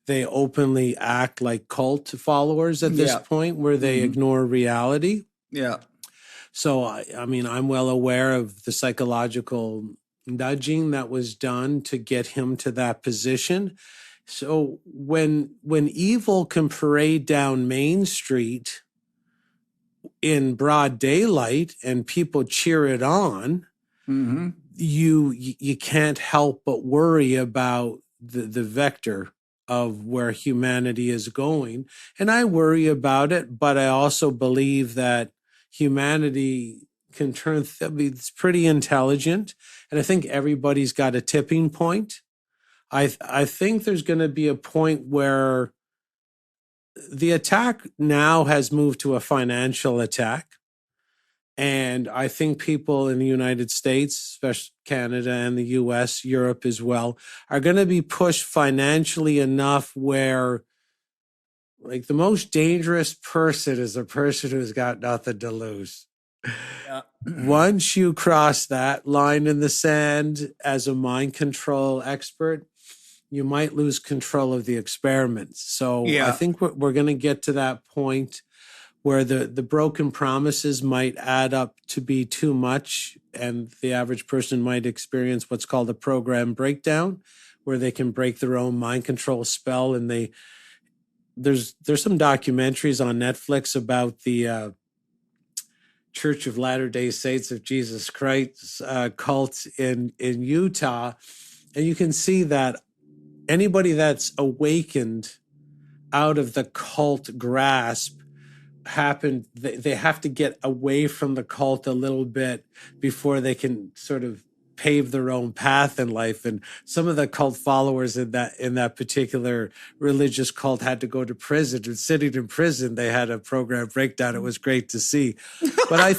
they openly act like cult followers at this point, where they ignore reality. Yeah. So, I'm well aware of the psychological nudging that was done to get him to that position. So when evil can parade down Main Street in broad daylight and people cheer it on, you can't help but worry about the vector of where humanity is going. And I worry about it, but I also believe that humanity can it's pretty intelligent. And I think everybody's got a tipping point. I think there's going to be a point where the attack now has moved to a financial attack. And I think people in the United States, especially Canada and the US, Europe as well, are going to be pushed financially enough where, like, the most dangerous person is a person who's got nothing to lose. Yeah. Once you cross that line in the sand as a mind control expert, you might lose control of the experiment. So I think we're going to get to that point where the broken promises might add up to be too much, and the average person might experience what's called a program breakdown, where they can break their own mind control spell. And there's some documentaries on Netflix about the Church of Latter-day Saints of Jesus Christ cult in Utah, and you can see that anybody that's awakened out of the cult grasp they have to get away from the cult a little bit before they can sort of pave their own path in life. And some of the cult followers in that particular religious cult had to go to prison, and sitting in prison, they had a program breakdown. It was great to see. But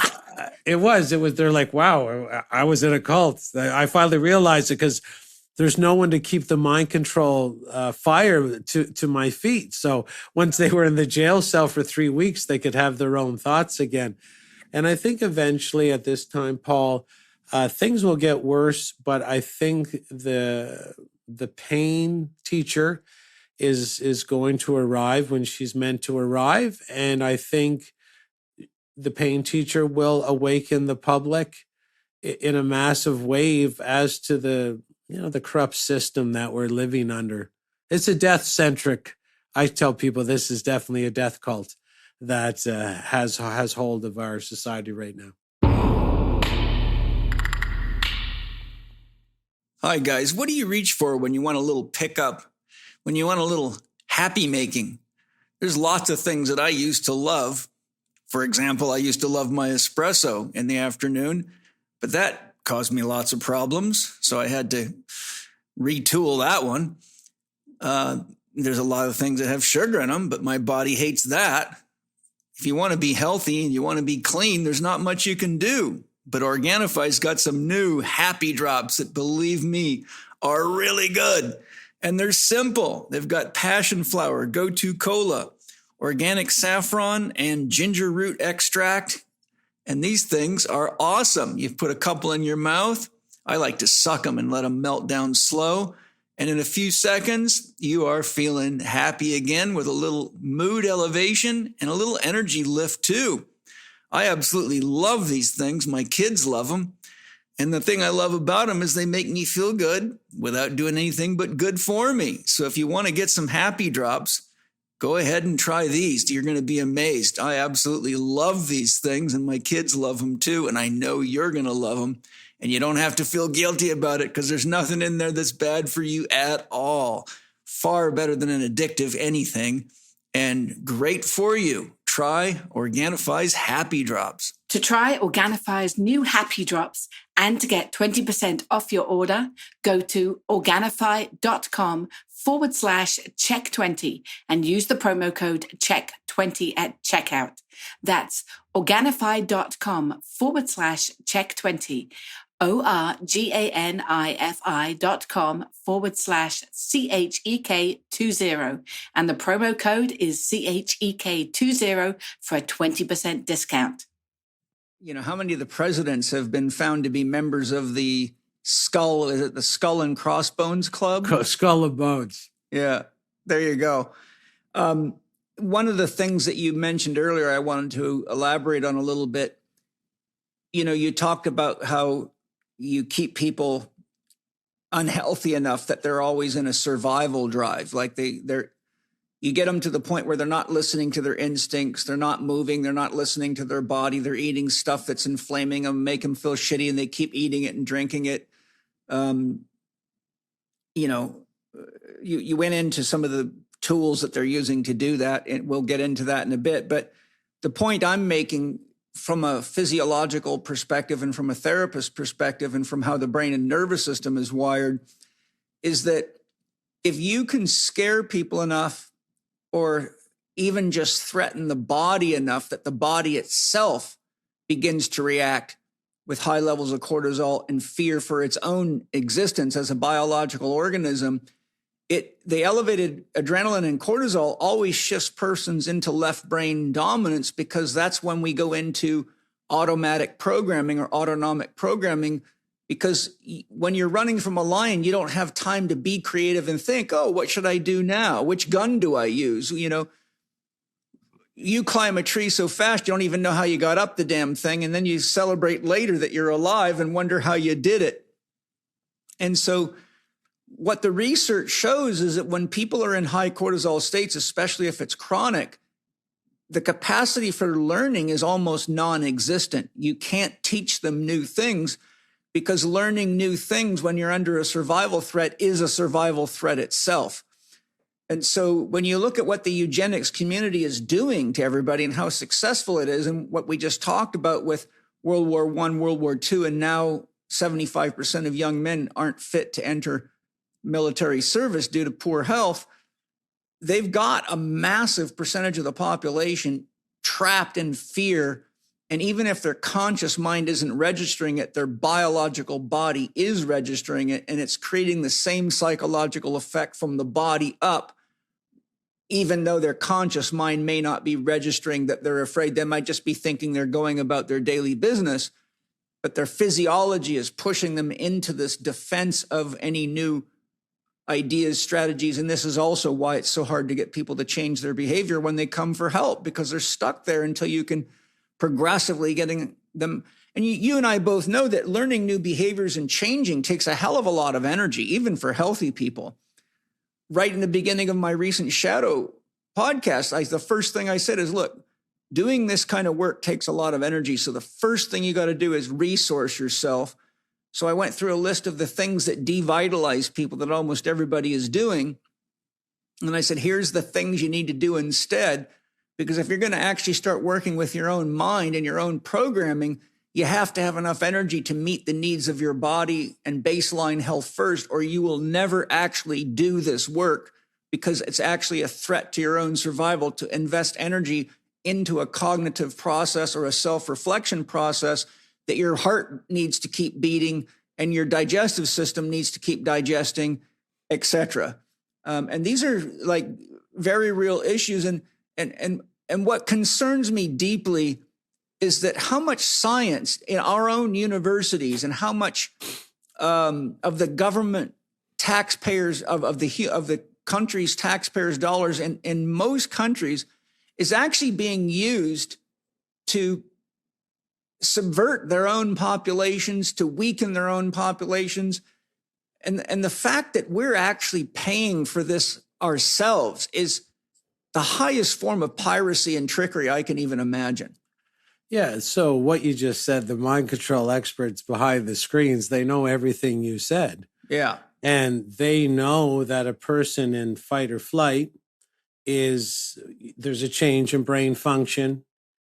it was, they're like, wow, I was in a cult. I finally realized it, because there's no one to keep the mind control fire to my feet. So once they were in the jail cell for 3 weeks, they could have their own thoughts again. And I think eventually at this time, Paul, things will get worse, but I think the pain teacher is going to arrive when she's meant to arrive. And I think the pain teacher will awaken the public in a massive wave as to the corrupt system that we're living under. It's a death-centric. I tell people this is definitely a death cult that has hold of our society right now. Hi, guys. What do you reach for when you want a little pickup, when you want a little happy making? There's lots of things that I used to love. For example, I used to love my espresso in the afternoon, but that caused me lots of problems, so I had to retool that one. There's a lot of things that have sugar in them, but my body hates that. If you want to be healthy and you want to be clean, there's not much you can do. But Organifi's got some new happy drops that, believe me, are really good. And they're simple. They've got passion flower, go-to cola, organic saffron, and ginger root extract. And these things are awesome. You put a couple in your mouth. I like to suck them and let them melt down slow. And in a few seconds, you are feeling happy again with a little mood elevation and a little energy lift too. I absolutely love these things. My kids love them. And the thing I love about them is they make me feel good without doing anything but good for me. So if you want to get some happy drops, go ahead and try these. You're going to be amazed. I absolutely love these things, and my kids love them too, and I know you're going to love them. And you don't have to feel guilty about it, because there's nothing in there that's bad for you at all. Far better than an addictive anything, and great for you. Try Organifi's Happy Drops. To try Organifi's new Happy Drops and to get 20% off your order, go to Organifi.com/CHEK20 and use the promo code CHEK20 at checkout. That's Organifi.com/CHEK20. Organifi.com/CHEK20. And the promo code is CHEK20 for a 20% discount. You know, how many of the presidents have been found to be members of the Skull and Crossbones Club? Skull and Bones. Yeah, there you go. One of the things that you mentioned earlier, I wanted to elaborate on a little bit. You know, you talked about how you keep people unhealthy enough that they're always in a survival drive. Like you get them to the point where they're not listening to their instincts. They're not moving. They're not listening to their body. They're eating stuff that's inflaming them, make them feel shitty, and they keep eating it and drinking it. You went into some of the tools that they're using to do that, and we'll get into that in a bit. But the point I'm making from a physiological perspective and from a therapist perspective and from how the brain and nervous system is wired is that if you can scare people enough or even just threaten the body enough that the body itself begins to react with high levels of cortisol and fear for its own existence as a biological organism, the elevated adrenaline and cortisol always shifts persons into left brain dominance, because that's when we go into automatic programming or autonomic programming. Because when you're running from a lion, you don't have time to be creative and think, oh, what should I do now? Which gun do I use? You know, you climb a tree so fast you don't even know how you got up the damn thing, and then you celebrate later that you're alive and wonder how you did it. And so what the research shows is that when people are in high cortisol states, especially if it's chronic, the capacity for learning is almost non-existent. You can't teach them new things, because learning new things when you're under a survival threat is a survival threat itself. And so when you look at what the eugenics community is doing to everybody and how successful it is, and what we just talked about with World War I, World War II, and now 75% of young men aren't fit to enter military service due to poor health, they've got a massive percentage of the population trapped in fear. And even if their conscious mind isn't registering it, their biological body is registering it, and it's creating the same psychological effect from the body up, even though their conscious mind may not be registering that they're afraid. They might just be thinking they're going about their daily business, but their physiology is pushing them into this defense of any new ideas, strategies. And this is also why it's so hard to get people to change their behavior when they come for help, because they're stuck there until you can progressively getting them. And you and I both know that learning new behaviors and changing takes a hell of a lot of energy, even for healthy people. Right in the beginning of my recent shadow podcast, the first thing I said is, look, doing this kind of work takes a lot of energy. So the first thing you got to do is resource yourself. So I went through a list of the things that devitalize people that almost everybody is doing. And I said, here's the things you need to do instead. Because if you're going to actually start working with your own mind and your own programming, you have to have enough energy to meet the needs of your body and baseline health first, or you will never actually do this work, because it's actually a threat to your own survival to invest energy into a cognitive process or a self-reflection process that your heart needs to keep beating and your digestive system needs to keep digesting, etc. And these are like very real issues. And what concerns me deeply is that how much science in our own universities and how much of the government taxpayers of the country's taxpayers' dollars in most countries is actually being used to subvert their own populations, to weaken their own populations. And the fact that we're actually paying for this ourselves is the highest form of piracy and trickery I can even imagine. Yeah, so what you just said, the mind control experts behind the screens, they know everything you said. Yeah. And they know that a person in fight or flight there's a change in brain function.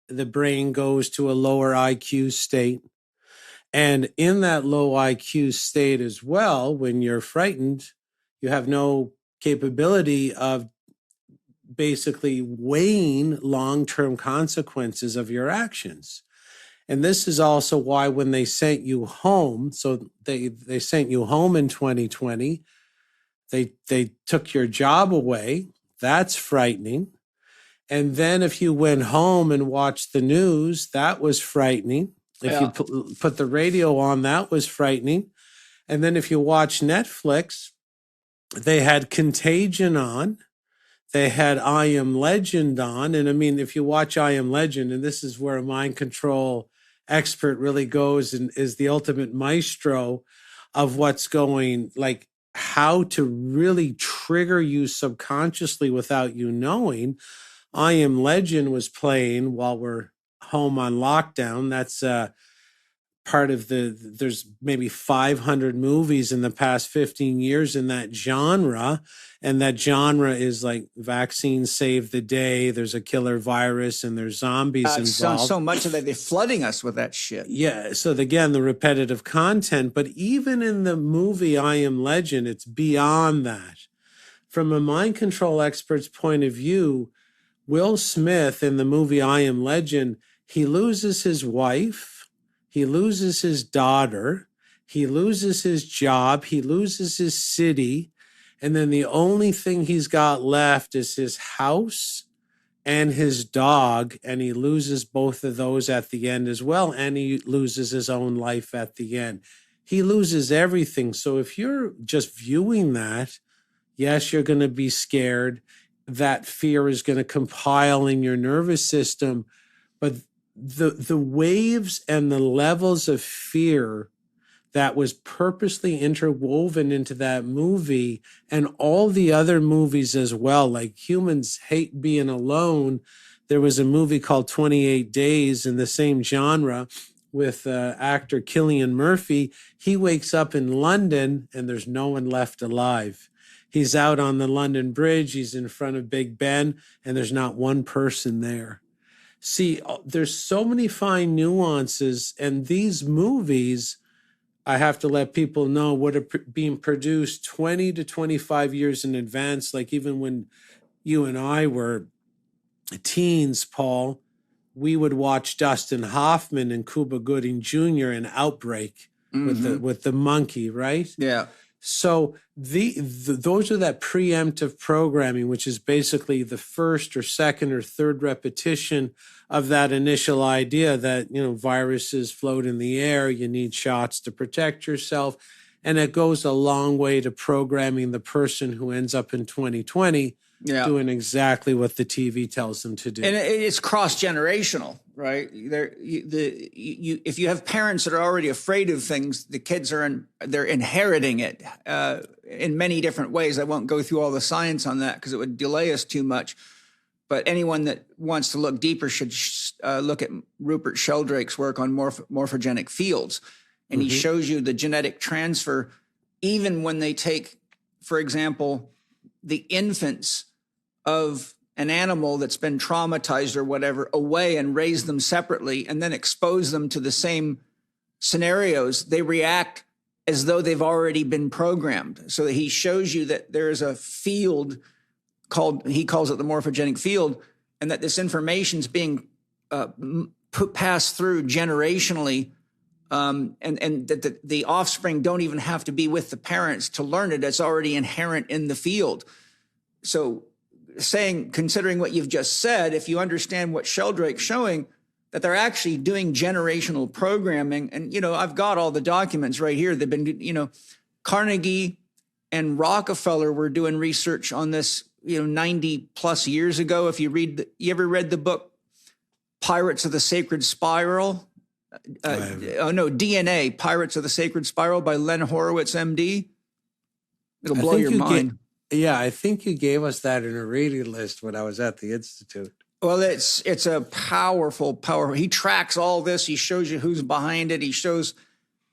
The brain goes to a lower IQ state. And in that low IQ state as well, when you're frightened, you have no capability of basically weighing long-term consequences of your actions. And this is also why when they sent you home, so they sent you home in 2020, they took your job away. That's frightening. And then if you went home and watched the news, that was frightening. If you put the radio on, that was frightening. And then if you watch Netflix, they had Contagion on. They had I Am Legend on. And I mean, if you watch I Am Legend, and this is where a mind control expert really goes and is the ultimate maestro of what's going, like how to really trigger you subconsciously without you knowing. I Am Legend was playing while we're home on lockdown. That's part of there's maybe 500 movies in the past 15 years in that genre. And that genre is like vaccines save the day. There's a killer virus and there's zombies involved. So much of that, they're flooding us with that shit. Yeah. So again, the repetitive content, but even in the movie I Am Legend, it's beyond that. From a mind control expert's point of view, Will Smith in the movie I Am Legend, he loses his wife. He loses his daughter, he loses his job, he loses his city, and then the only thing he's got left is his house and his dog, and he loses both of those at the end as well, and he loses his own life at the end. He loses everything. So if you're just viewing that, yes, you're going to be scared. that fear is going to compile in your nervous system. But the waves and the levels of fear that was purposely interwoven into that movie and all the other movies as well, like Humans Hate Being Alone. There was a movie called 28 Days in the same genre with actor Cillian Murphy. He wakes up in London and there's no one left alive. He's out on the London Bridge. He's in front of Big Ben and there's not one person there. See, there's so many fine nuances, and these movies, I have to let people know, would have been produced 20 to 25 years in advance. Like even when you and I were teens, Paul, we would watch Dustin Hoffman and Cuba Gooding Jr. in Outbreak with the monkey, right? Yeah. So those are that preemptive programming, which is basically the first or second or third repetition of that initial idea that, viruses float in the air, you need shots to protect yourself. And it goes a long way to programming the person who ends up in 2020 doing exactly what the TV tells them to do. And it's cross-generational, right? If you have parents that are already afraid of things, the kids they're inheriting it in many different ways. I won't go through all the science on that because it would delay us too much. But anyone that wants to look deeper should look at Rupert Sheldrake's work on morphogenic fields. And he shows you the genetic transfer, even when they take, for example, the infants of an animal that's been traumatized or whatever away and raise them separately and then expose them to the same scenarios, they react as though they've already been programmed. So he shows you that there is a field he calls it the morphogenic field, and that this information is being passed through generationally, and that the offspring don't even have to be with the parents to learn it. It's already inherent in the field. So considering what you've just said, if you understand what Sheldrake's showing, that they're actually doing generational programming. And, I've got all the documents right here. They've been, Carnegie and Rockefeller were doing research on this, 90 plus years ago. If you ever read the book Pirates of the Sacred Spiral? DNA, Pirates of the Sacred Spiral by Len Horowitz, MD. It'll blow your mind. I think you gave us that in a reading list when I was at the Institute. Well, it's a powerful. He tracks all this. He shows you who's behind it. He shows,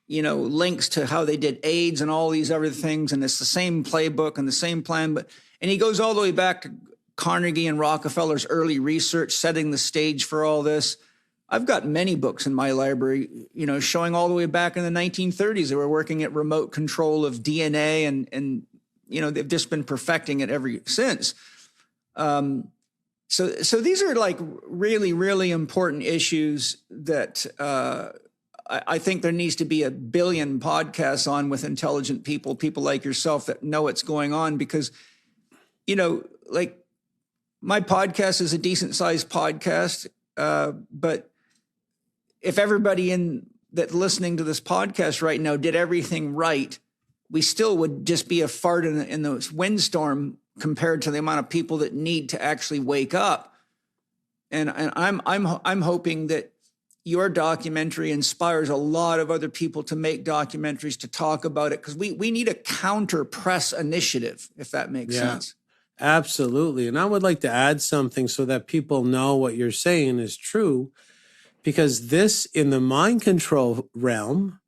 links to how they did AIDS and all these other things. And it's the same playbook and the same plan. And he goes all the way back to Carnegie and Rockefeller's early research, setting the stage for all this. I've got many books in my library, showing all the way back in the 1930s. They were working at remote control of DNA and they've just been perfecting it ever since. So these are like really, really important issues that I think there needs to be a billion podcasts on with intelligent people like yourself that know what's going on, because, like my podcast is a decent sized podcast. But if everybody that listening to this podcast right now did everything right, we still would just be a fart in the windstorm compared to the amount of people that need to actually wake up. And I'm hoping that your documentary inspires a lot of other people to make documentaries, to talk about it, because we need a counter press initiative, if that makes sense. Absolutely. And I would like to add something so that people know what you're saying is true, because this, in the mind control realm,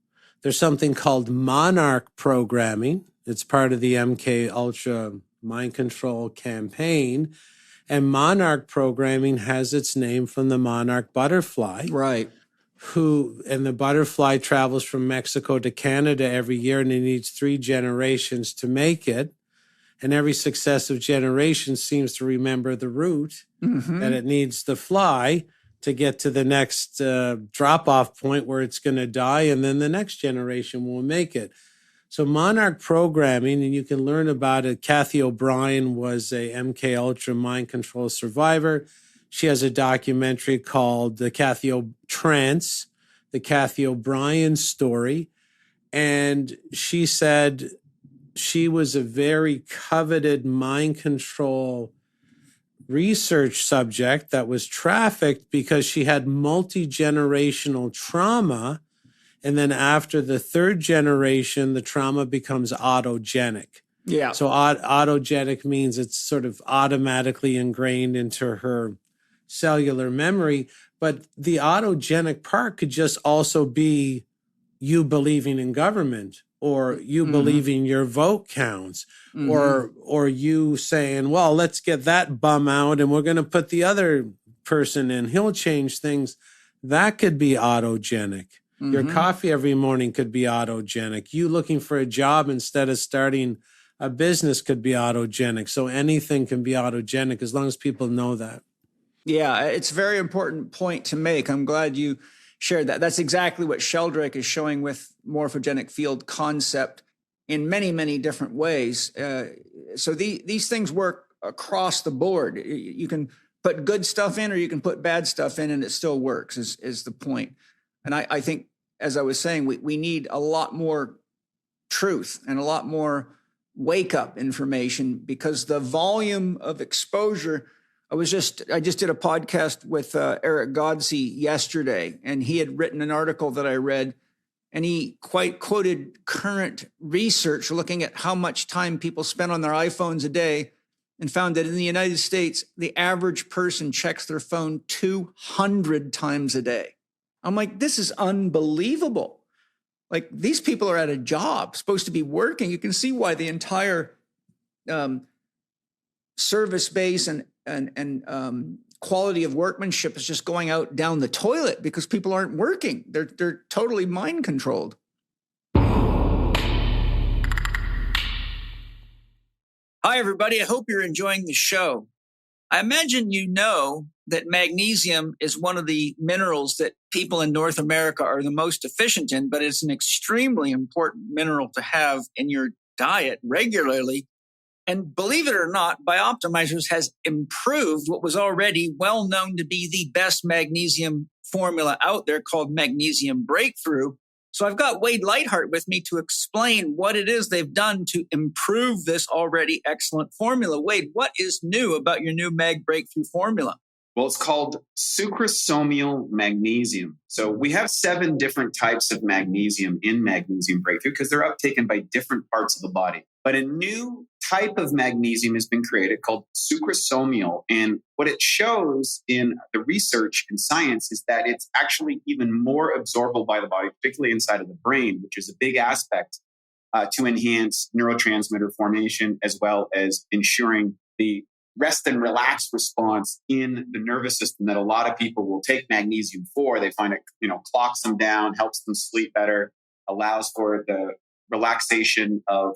there's something called monarch programming. It's part of the MK Ultra mind control campaign. And monarch programming has its name from the monarch butterfly. Right. And the butterfly travels from Mexico to Canada every year, and it needs 3 generations to make it. And every successive generation seems to remember the route that it needs to fly to get to the next drop-off point where it's going to die, and then the next generation will make it. So monarch programming, and you can learn about it. Kathy O'Brien was a MK Ultra mind control survivor. She has a documentary called The Kathy O'Brien Story. And she said she was a very coveted mind control research subject that was trafficked because she had multi-generational trauma. And then after the third generation, the trauma becomes autogenic. Yeah. So autogenic means it's sort of automatically ingrained into her cellular memory. But the autogenic part could just also be you believing in government, or you believing your vote counts, or you saying, well, let's get that bum out and we're going to put the other person in. He'll change things. That could be autogenic. Your coffee every morning could be autogenic. You looking for a job instead of starting a business could be autogenic. So anything can be autogenic as long as people know that. Yeah, it's a very important point to make. I'm glad you shared that. That's exactly what Sheldrake is showing with morphogenic field concept in many, many different ways. So these things work across the board. You can put good stuff in or you can put bad stuff in and it still works is the point. And I think, as I was saying, we need a lot more truth and a lot more wake-up information because the volume of exposure. I just did a podcast with Eric Godsey yesterday, and he had written an article that I read, and he quoted current research looking at how much time people spend on their iPhones a day and found that in the United States, the average person checks their phone 200 times a day. I'm like, this is unbelievable. Like, these people are at a job, supposed to be working. You can see why the entire service base and quality of workmanship is just going out down the toilet because people aren't working. They're totally mind controlled. Hi, everybody. I hope you're enjoying the show. I imagine you know that magnesium is one of the minerals that people in North America are the most deficient in, but it's an extremely important mineral to have in your diet regularly. And believe it or not, Bioptimizers has improved what was already well known to be the best magnesium formula out there called Magnesium Breakthrough. So I've got Wade Lightheart with me to explain what it is they've done to improve this already excellent formula. Wade, what is new about your new Mag Breakthrough formula? Well, it's called sucrosomial magnesium. So we have 7 different types of magnesium in Magnesium Breakthrough because they're uptaken by different parts of the body. But a new type of magnesium has been created called sucrosomial. And what it shows in the research and science is that it's actually even more absorbable by the body, particularly inside of the brain, which is a big aspect to enhance neurotransmitter formation, as well as ensuring the rest and relax response in the nervous system that a lot of people will take magnesium for. They find it, clocks them down, helps them sleep better, allows for the relaxation of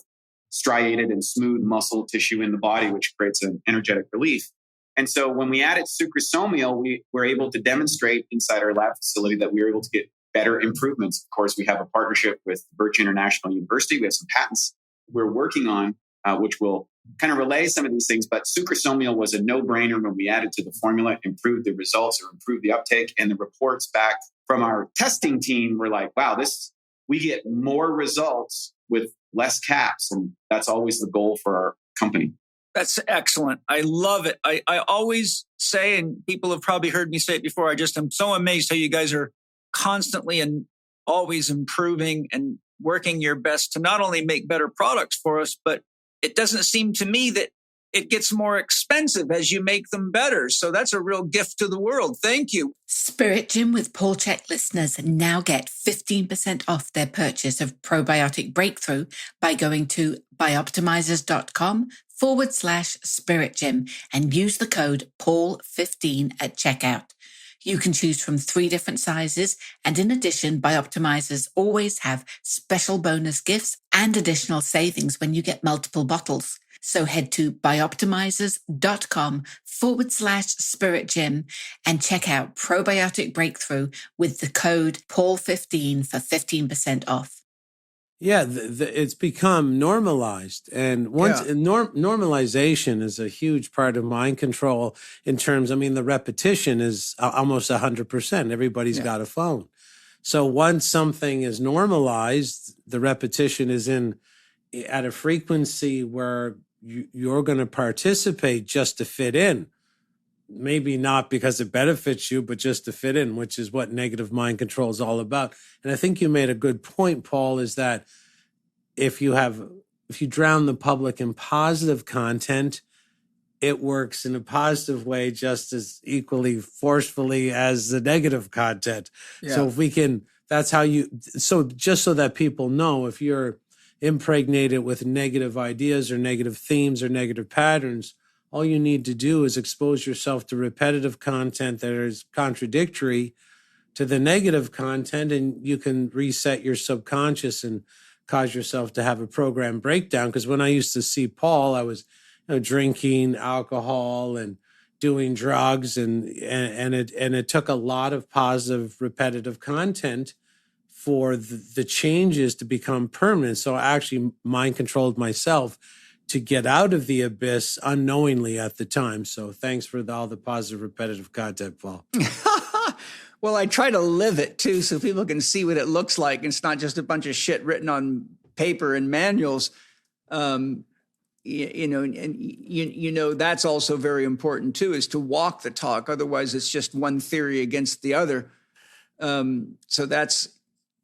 striated and smooth muscle tissue in the body, which creates an energetic relief. And so when we added sucrosomial, we were able to demonstrate inside our lab facility that we were able to get better improvements. Of course, we have a partnership with Birch International University. We have some patents we're working on, which will kind of relay some of these things. But sucrosomial was a no-brainer when we added to the formula, improved the results or improved the uptake. And the reports back from our testing team were like, wow, we get more results with less caps. And that's always the goal for our company. That's excellent. I love it. I always say, and people have probably heard me say it before, I'm so amazed how you guys are constantly and always improving and working your best to not only make better products for us, but it doesn't seem to me that it gets more expensive as you make them better. So that's a real gift to the world. Thank you. Spirit Gym with Paul CHEK listeners now get 15% off their purchase of Probiotic Breakthrough by going to bioptimizers.com/Spirit Gym and use the code PAUL15 at checkout. You can choose from 3 different sizes, and in addition, Bioptimizers always have special bonus gifts and additional savings when you get multiple bottles. So head to bioptimizers.com/Spirit Gym and check out Probiotic Breakthrough with the code PAUL15 for 15% off. Yeah, it's become normalized. And normalization is a huge part of mind control in terms, the repetition is almost 100%. Everybody's got a phone. So once something is normalized, the repetition is at a frequency where you're going to participate just to fit in. maybe not because it benefits you, but just to fit in, which is what negative mind control is all about. And I think you made a good point, Paul, is that if you drown the public in positive content, it works in a positive way just as equally forcefully as the negative content. Yeah. So if we can, so just so that people know, if you're impregnated with negative ideas or negative themes or negative patterns, all you need to do is expose yourself to repetitive content that is contradictory to the negative content, and you can reset your subconscious and cause yourself to have a program breakdown. Because when I used to see Paul, I was drinking alcohol and doing drugs, and it took a lot of positive repetitive content for the changes to become permanent. So I actually mind controlled myself to get out of the abyss unknowingly at the time. So thanks for all the positive repetitive content, Paul. Well, I try to live it too, so people can see what it looks like. It's not just a bunch of shit written on paper and manuals. That's also very important too, is to walk the talk. Otherwise, it's just one theory against the other. So that's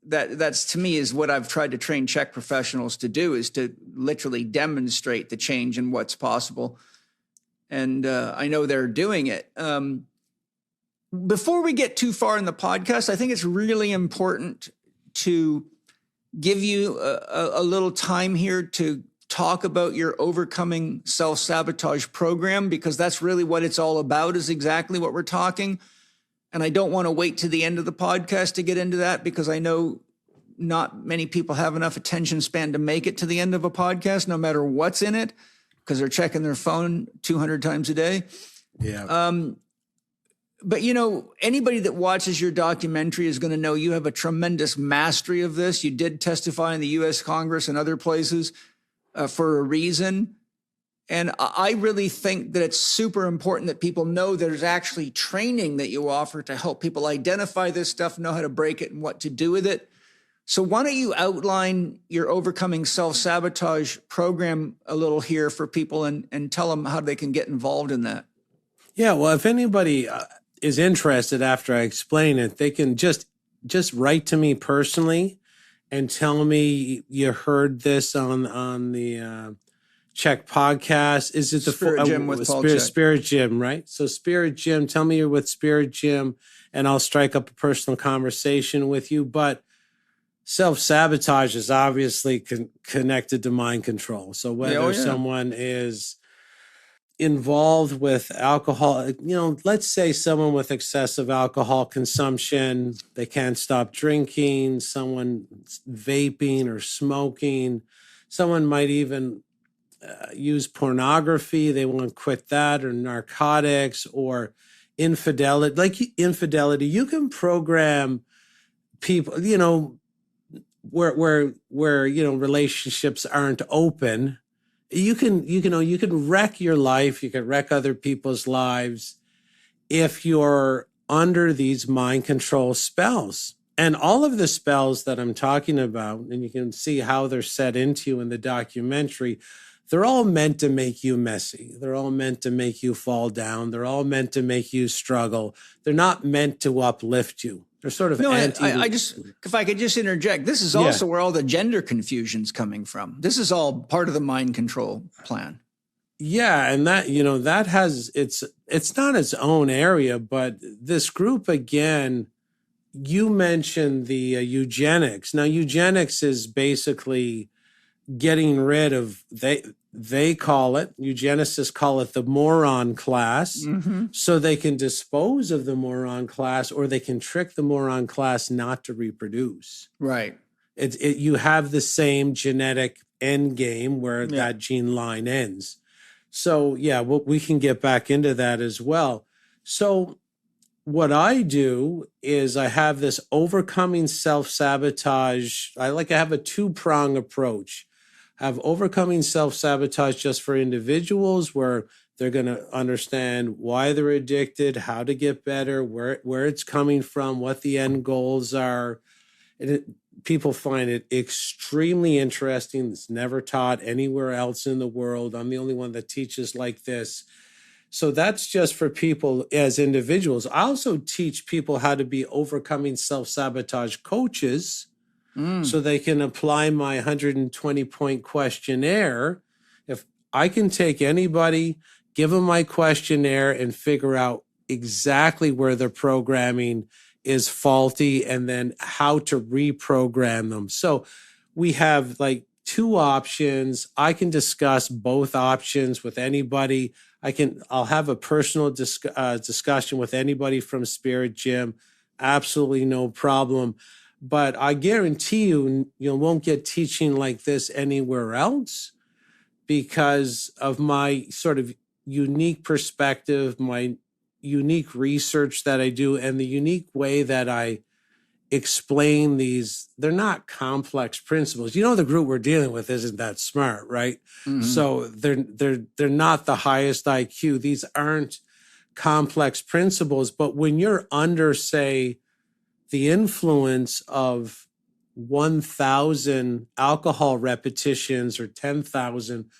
to me is what I've tried to train CHEK professionals to do, is to literally demonstrate the change in what's possible. And I know they're doing it. Before we get too far in the podcast, I think it's really important to give you a little time here to talk about your Overcoming Self-Sabotage program, because that's really what it's all about, is exactly what we're talking. And I don't want to wait to the end of the podcast to get into that, because I know not many people have enough attention span to make it to the end of a podcast, no matter what's in it, because they're checking their phone 200 times a day. Yeah. But, anybody that watches your documentary is going to know you have a tremendous mastery of this. You did testify in the U.S. Congress and other places for a reason. And I really think that it's super important that people know there's actually training that you offer to help people identify this stuff, know how to break it and what to do with it. So why don't you outline your Overcoming Self-Sabotage program a little here for people and tell them how they can get involved in that? Yeah, well, if anybody is interested after I explain it, they can just write to me personally and tell me you heard this on the CHEK podcast. Is it the Spirit Gym with Paul CHEK? Spirit Gym, right? So Spirit Gym, tell me you're with Spirit Gym, and I'll strike up a personal conversation with you. But self-sabotage is obviously connected to mind control. So whether someone is involved with alcohol, let's say someone with excessive alcohol consumption, they can't stop drinking, someone vaping or smoking, someone might even use pornography, they want to quit that, or narcotics, or infidelity. Like infidelity, you can program people, where relationships aren't open. You can wreck your life. You can wreck other people's lives if you're under these mind control spells. And all of the spells that I'm talking about, and you can see how they're set into you in the documentary, they're all meant to make you messy. They're all meant to make you fall down. They're all meant to make you struggle. They're not meant to uplift you. They're sort of if I could just interject, this is also where all the gender confusion's coming from. This is all part of the mind control plan. Yeah, and that, that has, it's not its own area, but this group, again, you mentioned the eugenics. Now, eugenics is basically getting rid of, they call it, eugenicists call it the moron class, so they can dispose of the moron class, or they can trick the moron class not to reproduce. Right. You have the same genetic end game where that gene line ends. So we can get back into that as well. So what I do is I have this Overcoming Self-Sabotage. I have a two-prong approach. I have Overcoming Self-Sabotage just for individuals, where they're going to understand why they're addicted, how to get better, where it's coming from, what the end goals are. People find it extremely interesting. It's never taught anywhere else in the world. I'm the only one that teaches like this. So that's just for people as individuals. I also teach people how to be overcoming self-sabotage coaches so they can apply my 120-point questionnaire. If I can take anybody, give them my questionnaire and figure out exactly where their programming is faulty and then how to reprogram them. So we have like two options. I can discuss both options with anybody. I'll have a personal discussion with anybody from Spirit Gym. Absolutely no problem. But I guarantee you won't get teaching like this anywhere else because of my sort of unique perspective, my unique research that I do, and the unique way that I explain these. They're not complex principles. The group we're dealing with isn't that smart, right? So they're not the highest IQ. These aren't complex principles. But when you're under, say, the influence of 1,000 alcohol repetitions or 10,000,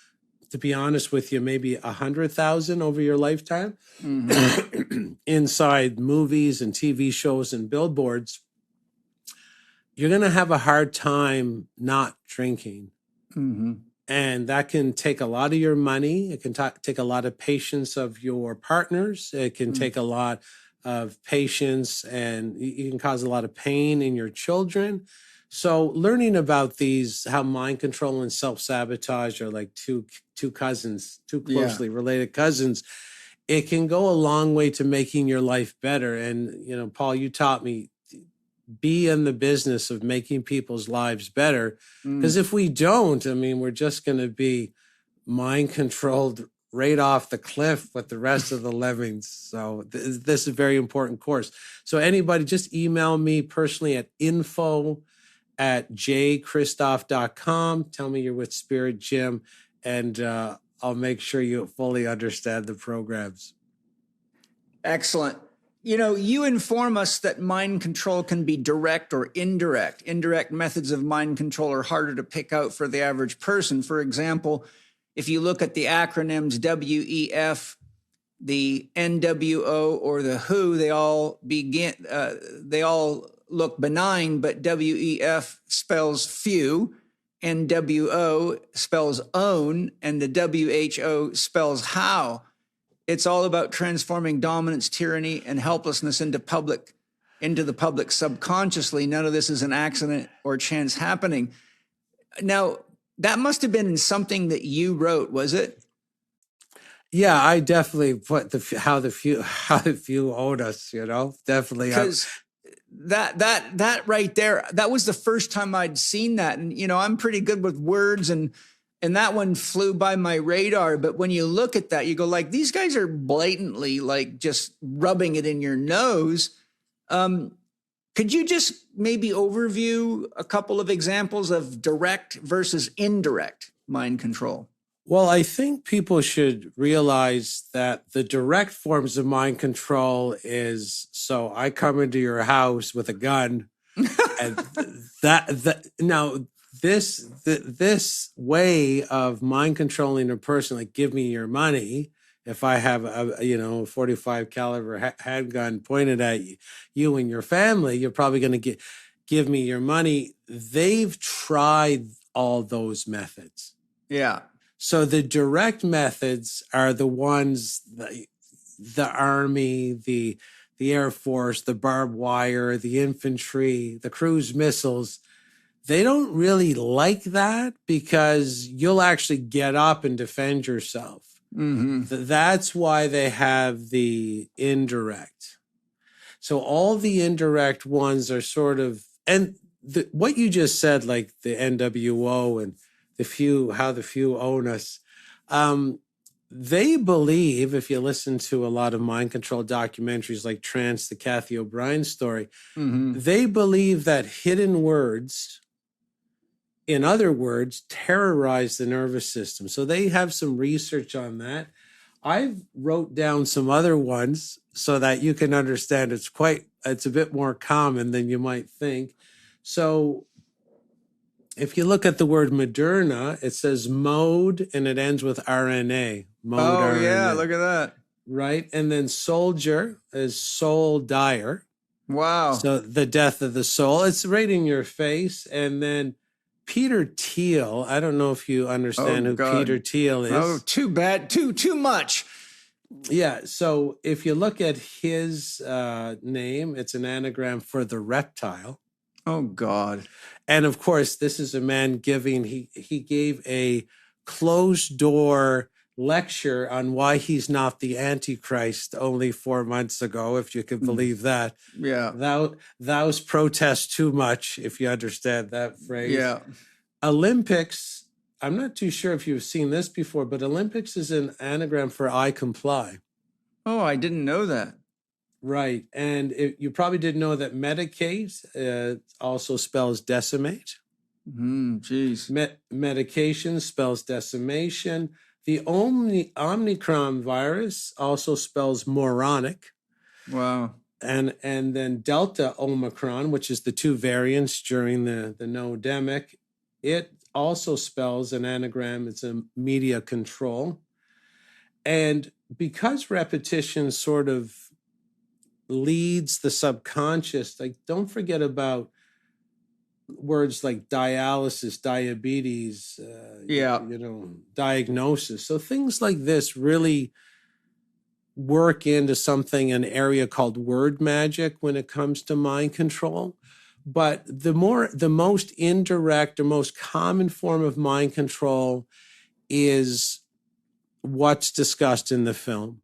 to be honest with you, maybe 100,000 over your lifetime inside movies and TV shows and billboards, you're going to have a hard time not drinking. And that can take a lot of your money. It can take a lot of patience of your partners. It can take a lot of patience, and you can cause a lot of pain in your children. So learning about these, how mind control and self-sabotage are like two cousins, two closely related cousins, it can go a long way to making your life better. And, Paul, you taught me, be in the business of making people's lives better. Because if we don't, we're just going to be mind controlled right off the cliff with the rest of the lemmings. So this is a very important course. So anybody, just email me personally at info@jchristoff.com. Tell me you're with Spirit Gym, and I'll make sure you fully understand the programs. Excellent. You inform us that mind control can be direct or indirect. Indirect methods of mind control are harder to pick out for the average person. For example, if you look at the acronyms WEF, the NWO, or the WHO, they all look benign, but WEF spells few, NWO spells own, and the WHO spells how. It's all about transforming dominance, tyranny, and helplessness into the public subconsciously. None of this is an accident or chance happening. Now, that must have been something that you wrote, was it? Yeah, I definitely put how the few own us, definitely. Because that right there, that was the first time I'd seen that. And, I'm pretty good with words, and that one flew by my radar. But when you look at that, you go like, these guys are blatantly like just rubbing it in your nose. Could you just maybe overview a couple of examples of direct versus indirect mind control? Well, I think people should realize that the direct forms of mind control is, so I come into your house with a gun, and this way of mind controlling a person, like give me your money. If I have a 45 caliber handgun pointed at you and your family, you're probably going to give me your money. They've tried all those methods. Yeah. So the direct methods are the ones, the Army, the Air Force, the barbed wire, the infantry, the cruise missiles. They don't really like that because you'll actually get up and defend yourself. That's why they have the indirect. So all the indirect ones are sort of, and what you just said, like the NWO and how the few own us. They believe, if you listen to a lot of mind control documentaries like Trance, the Kathy O'Brien story, they believe that hidden words, in other words, terrorize the nervous system. So they have some research on that. I've wrote down some other ones so that you can understand it's a bit more common than you might think. So if you look at the word Moderna, it says mode and it ends with RNA. RNA. Yeah, look at that. right? And then soldier is soul dire. Wow. So the death of the soul, it's right in your face. And then Peter Thiel, I don't know if you understand who God. Peter Thiel is. Oh, too bad. Too much. Yeah. So if you look at his name, it's an anagram for the reptile. Oh, God. And of course, this is a man giving, he gave a closed door lecture on why he's not the Antichrist only 4 months ago, if you can believe that. Yeah. Thou's protest too much, if you understand that phrase. Yeah. Olympics, I'm not too sure if you've seen this before, but Olympics is an anagram for I comply. Oh, I didn't know that. Right. And you probably didn't know that medicate also spells decimate. Geez. Medication spells decimation. The Omicron virus also spells moronic. Wow. And then Delta Omicron, which is the two variants during the no-demic, it also spells an anagram. It's a media control. And because repetition sort of leads the subconscious, like don't forget about words like dialysis, diabetes, diagnosis. So things like this really work into something, an area called word magic when it comes to mind control. But the most indirect or most common form of mind control is what's discussed in the film,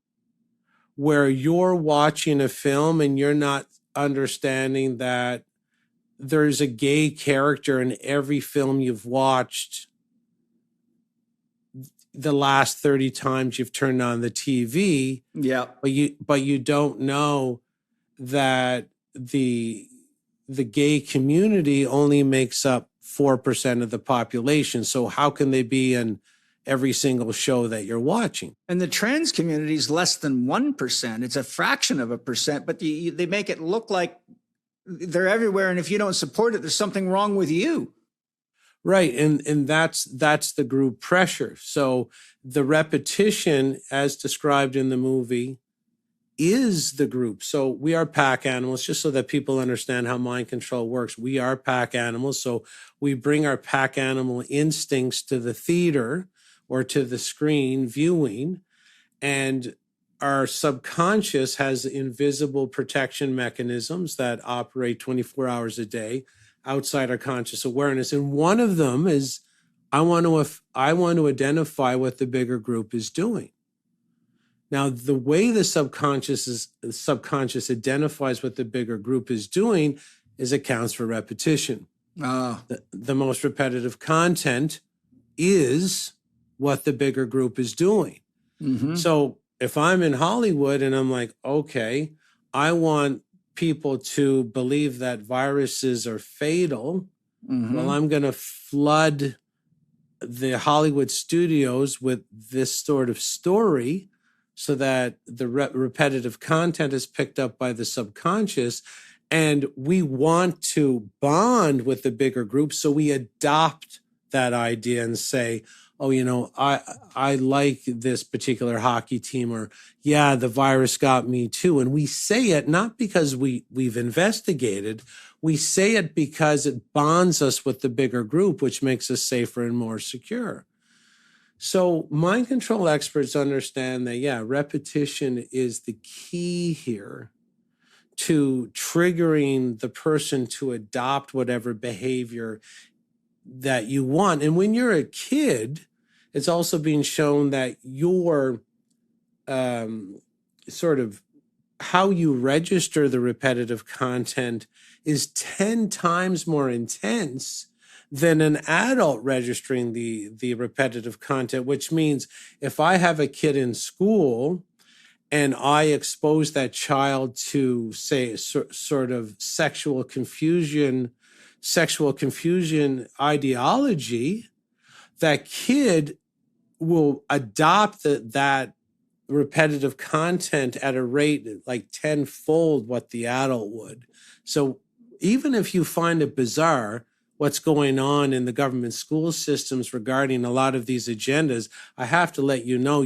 where you're watching a film and you're not understanding that there's a gay character in every film you've watched the last 30 times you've turned on the TV. Yeah. But you don't know that the gay community only makes up 4% of the population. So how can they be in every single show that you're watching? And the trans community is less than 1%. It's a fraction of a percent, but they make it look like they're everywhere. And if you don't support it, there's something wrong with you. Right. And that's the group pressure. So the repetition, as described in the movie, is the group. So we are pack animals, just so that people understand how mind control works. We are pack animals. So we bring our pack animal instincts to the theater or to the screen viewing, and our subconscious has invisible protection mechanisms that operate 24 hours a day outside our conscious awareness. And one of them is I want to identify what the bigger group is doing. Now, the way the subconscious identifies what the bigger group is doing is it counts for repetition. The most repetitive content is what the bigger group is doing. Mm-hmm. So if I'm in Hollywood and I'm like, okay, I want people to believe that viruses are fatal, well, I'm going to flood the Hollywood studios with this sort of story so that the repetitive content is picked up by the subconscious. And we want to bond with the bigger group. So we adopt that idea and say, oh, I like this particular hockey team, or yeah, the virus got me too. And we say it not because we've investigated. We say it because it bonds us with the bigger group, which makes us safer and more secure. So mind control experts understand that, yeah, repetition is the key here to triggering the person to adopt whatever behavior that you want. And when you're a kid, it's also being shown that your sort of how you register the repetitive content is 10 times more intense than an adult registering the repetitive content, which means if I have a kid in school and I expose that child to, say, sort of sexual confusion ideology, that kid will adopt that repetitive content at a rate like 10-fold what the adult would. So even if you find it bizarre what's going on in the government school systems regarding a lot of these agendas, I have to let you know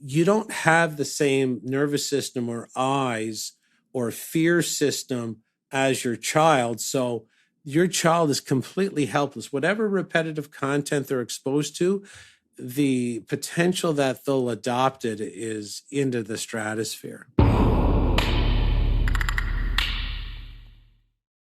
you don't have the same nervous system or eyes or fear system as your child. So your child is completely helpless. Whatever repetitive content they're exposed to, the potential that they'll adopt it is into the stratosphere.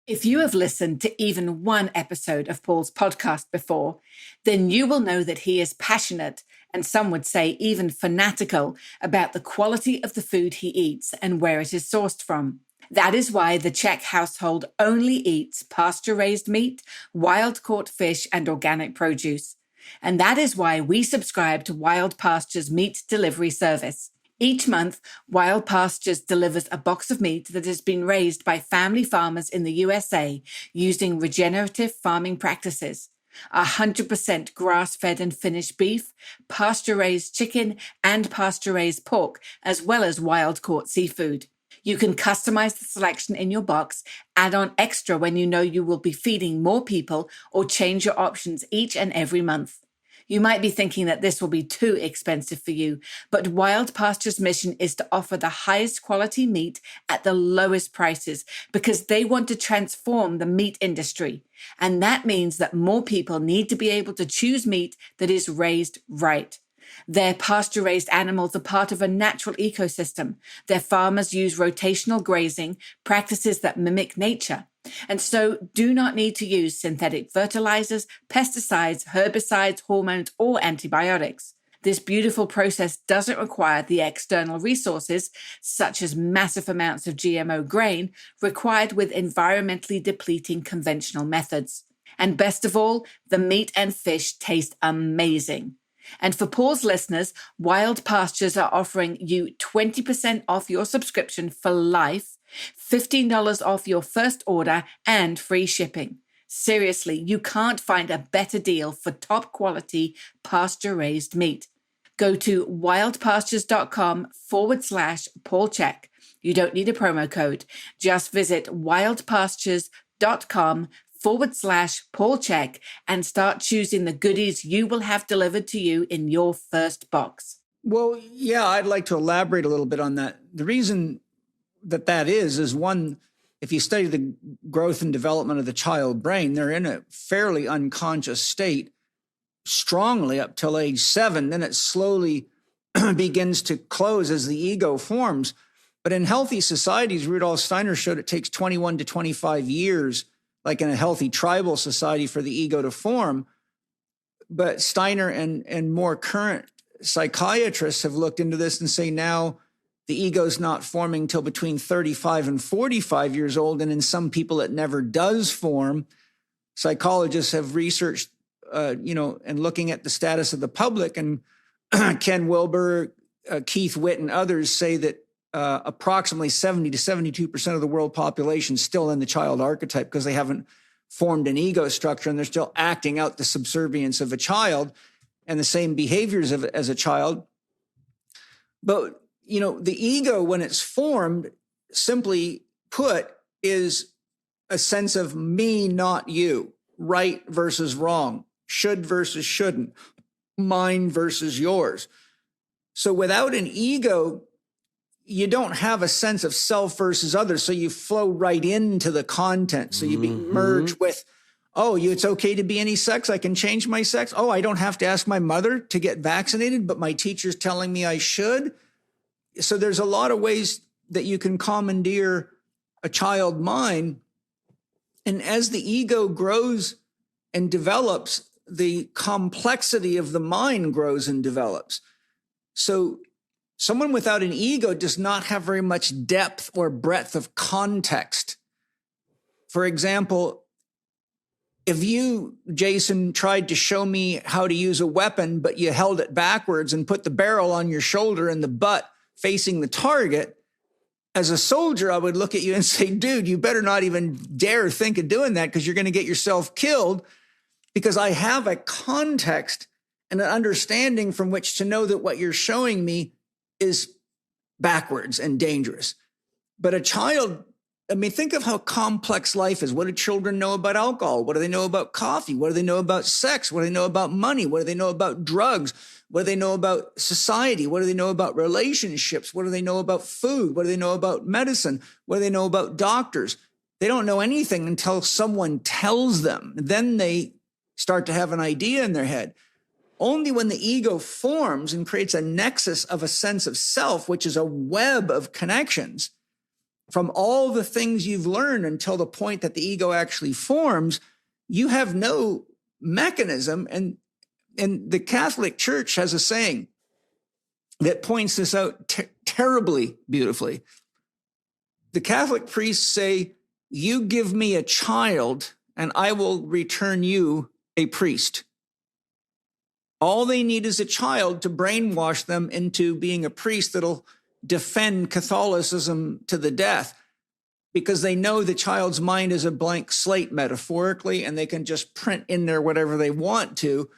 If you have listened to even one episode of Paul's podcast before, then you will know that he is passionate, and some would say even fanatical, about the quality of the food he eats and where it is sourced from. That is why the CHEK household only eats pasture-raised meat, wild-caught fish, and organic produce. And that is why we subscribe to Wild Pastures Meat Delivery Service. Each month, Wild Pastures delivers a box of meat that has been raised by family farmers in the USA using regenerative farming practices. 100% grass-fed and finished beef, pasture-raised chicken, and pasture-raised pork, as well as wild-caught seafood. You can customize the selection in your box, add on extra when you know you will be feeding more people, or change your options each and every month. You might be thinking that this will be too expensive for you, but Wild Pasture's mission is to offer the highest quality meat at the lowest prices because they want to transform the meat industry. And that means that more people need to be able to choose meat that is raised right. Their pasture-raised animals are part of a natural ecosystem. Their farmers use rotational grazing, practices that mimic nature, and so do not need to use synthetic fertilizers, pesticides, herbicides, hormones, or antibiotics. This beautiful process doesn't require the external resources, such as massive amounts of GMO grain, required with environmentally depleting conventional methods. And best of all, the meat and fish taste amazing. And for Paul's listeners, Wild Pastures are offering you 20% off your subscription for life, $15 off your first order, and free shipping. Seriously, you can't find a better deal for top quality pasture-raised meat. Go to wildpastures.com/PaulCheck. You don't need a promo code. Just visit wildpastures.com/PaulCheck and start choosing the goodies you will have delivered to you in your first box. Well, yeah, I'd like to elaborate a little bit on that. The reason that is one, if you study the growth and development of the child brain, they're in a fairly unconscious state strongly up till age 7. Then it slowly begins to close as the ego forms. But in healthy societies, Rudolf Steiner showed it takes 21 to 25 years, like in a healthy tribal society, for the ego to form. But Steiner and more current psychiatrists have looked into this and say now the ego's not forming till between 35 and 45 years old. And in some people, it never does form. Psychologists have researched, and looking at the status of the public, and Ken Wilber, Keith Witt, and others say that approximately 70 to 72% of the world population is still in the child archetype because they haven't formed an ego structure and they're still acting out the subservience of a child and the same behaviors as a child. But, the ego, when it's formed, simply put, is a sense of me, not you, right versus wrong, should versus shouldn't, mine versus yours. So without an ego, you don't have a sense of self versus others. So you flow right into the content. So you merge with, it's okay to be any sex. I can change my sex. Oh, I don't have to ask my mother to get vaccinated, but my teacher's telling me I should. So there's a lot of ways that you can commandeer a child mind. And as the ego grows and develops, the complexity of the mind grows and develops. So someone without an ego does not have very much depth or breadth of context. For example, if you, Jason, tried to show me how to use a weapon, but you held it backwards and put the barrel on your shoulder and the butt facing the target, as a soldier, I would look at you and say, dude, you better not even dare think of doing that because you're going to get yourself killed, because I have a context and an understanding from which to know that what you're showing me is backwards and dangerous. But a child I mean, think of how complex life is. What do children know about alcohol? What do they know about coffee? What do they know about sex? What do they know about money? What do they know about drugs? What do they know about society? What do they know about relationships? What do they know about food? What do they know about medicine? What do they know about doctors? They don't know anything until someone tells them. Then they start to have an idea in their head. Only when the ego forms and creates a nexus of a sense of self, which is a web of connections, from all the things you've learned until the point that the ego actually forms, you have no mechanism. And the Catholic Church has a saying that points this out terribly beautifully. The Catholic priests say, "You give me a child and I will return you a priest." All they need is a child to brainwash them into being a priest that'll defend Catholicism to the death, because they know the child's mind is a blank slate metaphorically, and they can just print in there whatever they want to.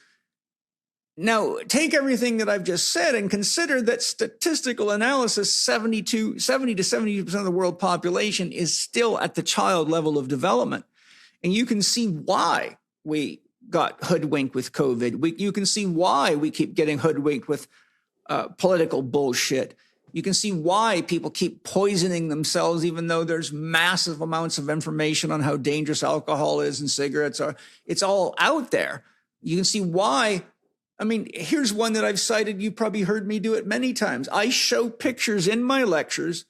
Now, take everything that I've just said and consider that statistical analysis, 70 to 72% of the world population is still at the child level of development. And you can see why we got hoodwinked with COVID. You can see why we keep getting hoodwinked with political bullshit. You can see why people keep poisoning themselves, even though there's massive amounts of information on how dangerous alcohol is and cigarettes are. It's all out there. You can see why. I mean, here's one that I've cited. You probably heard me do it many times. I show pictures in my lectures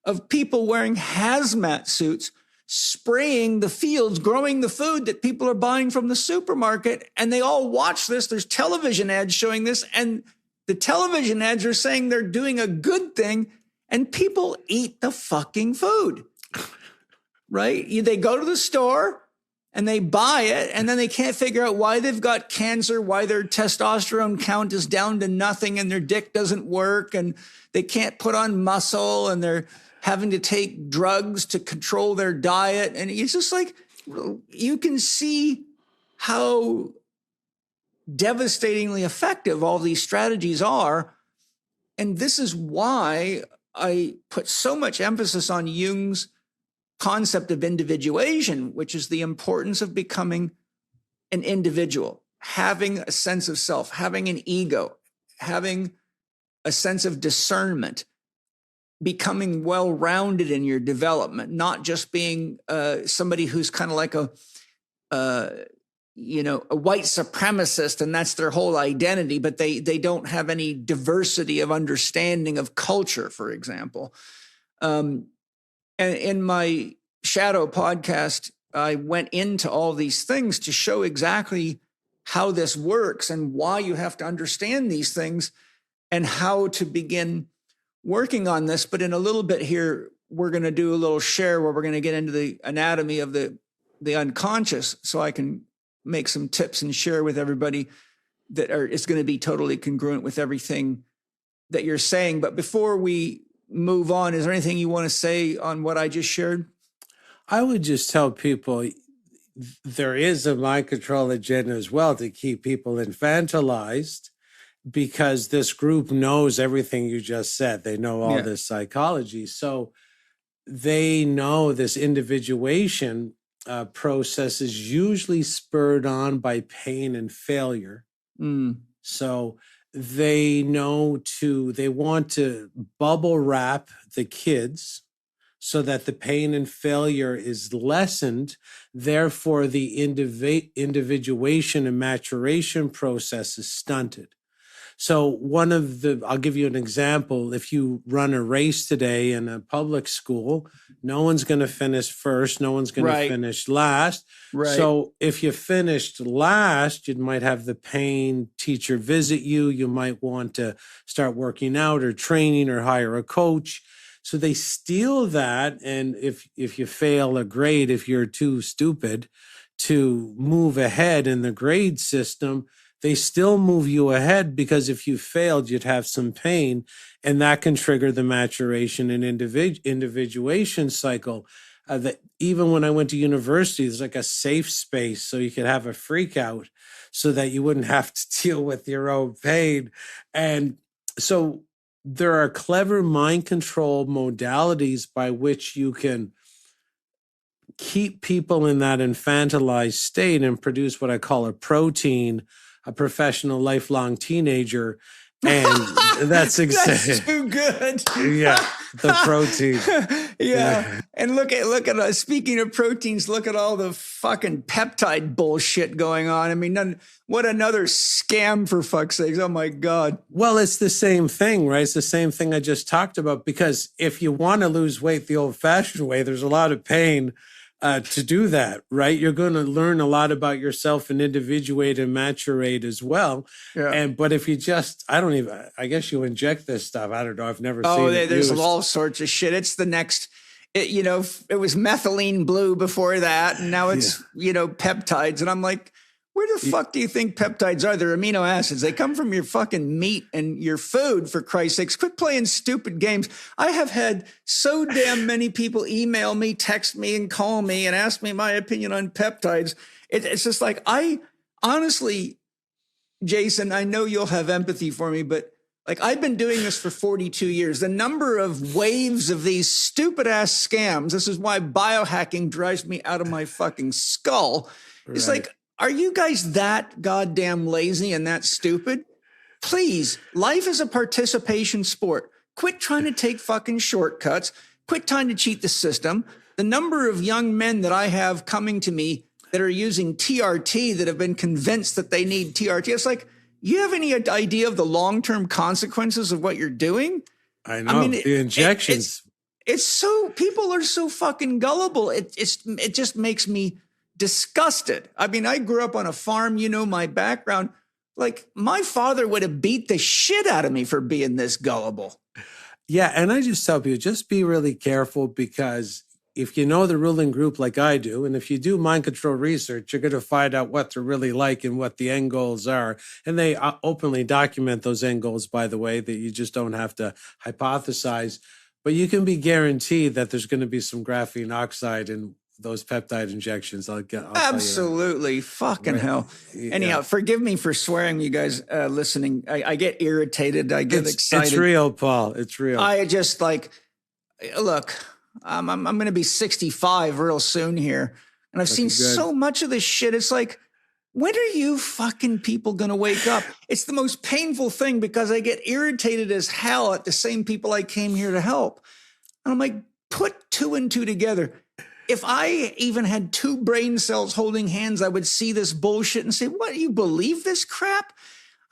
of people wearing hazmat suits, spraying the fields, growing the food that people are buying from the supermarket. And they all watch this. There's television ads showing this. And the television ads are saying they're doing a good thing, and people eat the fucking food, right? They go to the store and they buy it, and then they can't figure out why they've got cancer, why their testosterone count is down to nothing and their dick doesn't work, and they can't put on muscle, and they're having to take drugs to control their diet. And it's just like, you can see how devastatingly effective all these strategies are. And this is why I put so much emphasis on Jung's concept of individuation, which is the importance of becoming an individual, having a sense of self, having an ego, having a sense of discernment, becoming well-rounded in your development, not just being somebody who's kind of like a white supremacist, and that's their whole identity, but they don't have any diversity of understanding of culture, for example. And in my Shadow podcast, I went into all these things to show exactly how this works and why you have to understand these things and how to begin working on this. But in a little bit here, we're going to do a little share where we're going to get into the anatomy of the unconscious, so I can make some tips and share with everybody that it's going to be totally congruent with everything that you're saying. But before we move on, is there anything you want to say on what I just shared? I would just tell people there is a mind control agenda as well to keep people infantilized, because this group knows everything you just said. They know all this psychology. So they know this individuation process is usually spurred on by pain and failure. So they they want to bubble wrap the kids so that the pain and failure is lessened. Therefore, the individuation and maturation process is stunted. So I'll give you an example. If you run a race today in a public school, no one's going to finish first. No one's going to finish last. Right. So if you finished last, you might have the pain teacher visit you. You might want to start working out or training or hire a coach. So they steal that. And if you fail a grade, if you're too stupid to move ahead in the grade system, they still move you ahead, because if you failed, you'd have some pain, and that can trigger the maturation and individuation cycle. That even when I went to university, there's like a safe space so you could have a freak out so that you wouldn't have to deal with your own pain. And so there are clever mind control modalities by which you can keep people in that infantilized state and produce what I call a protein, a professional lifelong teenager. And that's exactly too good. Yeah, the protein. Yeah. And look at speaking of proteins, look at all the fucking peptide bullshit going on. I mean, what another scam, for fuck's sakes. Oh my God. Well, it's the same thing, right? It's the same thing I just talked about, because if you want to lose weight the old fashioned way, there's a lot of pain to do that, right? You're going to learn a lot about yourself and individuate and maturate as well. Yeah. But if you just, I guess you inject this stuff. I don't know. I've never seen it there's used. all sorts of shit. It's the next, it was methylene blue before that. And now it's, peptides. And I'm like, where the fuck do you think peptides are? They're amino acids. They come from your fucking meat and your food, for Christ's sakes. Quit playing stupid games. I have had so damn many people email me, text me, and call me and ask me my opinion on peptides. It's just like, I honestly, Jason, I know you'll have empathy for me, but like, I've been doing this for 42 years. The number of waves of these stupid ass scams, this is why biohacking drives me out of my fucking skull. Right. It's like, are you guys that goddamn lazy and that stupid? Please, life is a participation sport. Quit trying to take fucking shortcuts. Quit trying to cheat the system. The number of young men that I have coming to me that are using TRT, that have been convinced that they need TRT. It's like, you have any idea of the long-term consequences of what you're doing? I know. The injections. It's so, people are so fucking gullible. It just makes me disgusted. I mean, I grew up on a farm, my background. Like, my father would have beat the shit out of me for being this gullible. Yeah. And I just tell people, just be really careful, because if you know the ruling group like I do, and if you do mind control research, you're going to find out what they're really like and what the end goals are. And they openly document those end goals, by the way, that you just don't have to hypothesize. But you can be guaranteed that there's going to be some graphene oxide in those peptide injections. I'll absolutely fucking hell. Anyhow, forgive me for swearing, you guys listening. I get irritated. I get excited. It's real, Paul. It's real. I just look, I'm going to be 65 real soon here. And I've seen so much of this shit. It's like, when are you fucking people going to wake up? It's the most painful thing, because I get irritated as hell at the same people I came here to help. And I'm like, put two and two together. If I even had two brain cells holding hands, I would see this bullshit and say, what, you believe this crap?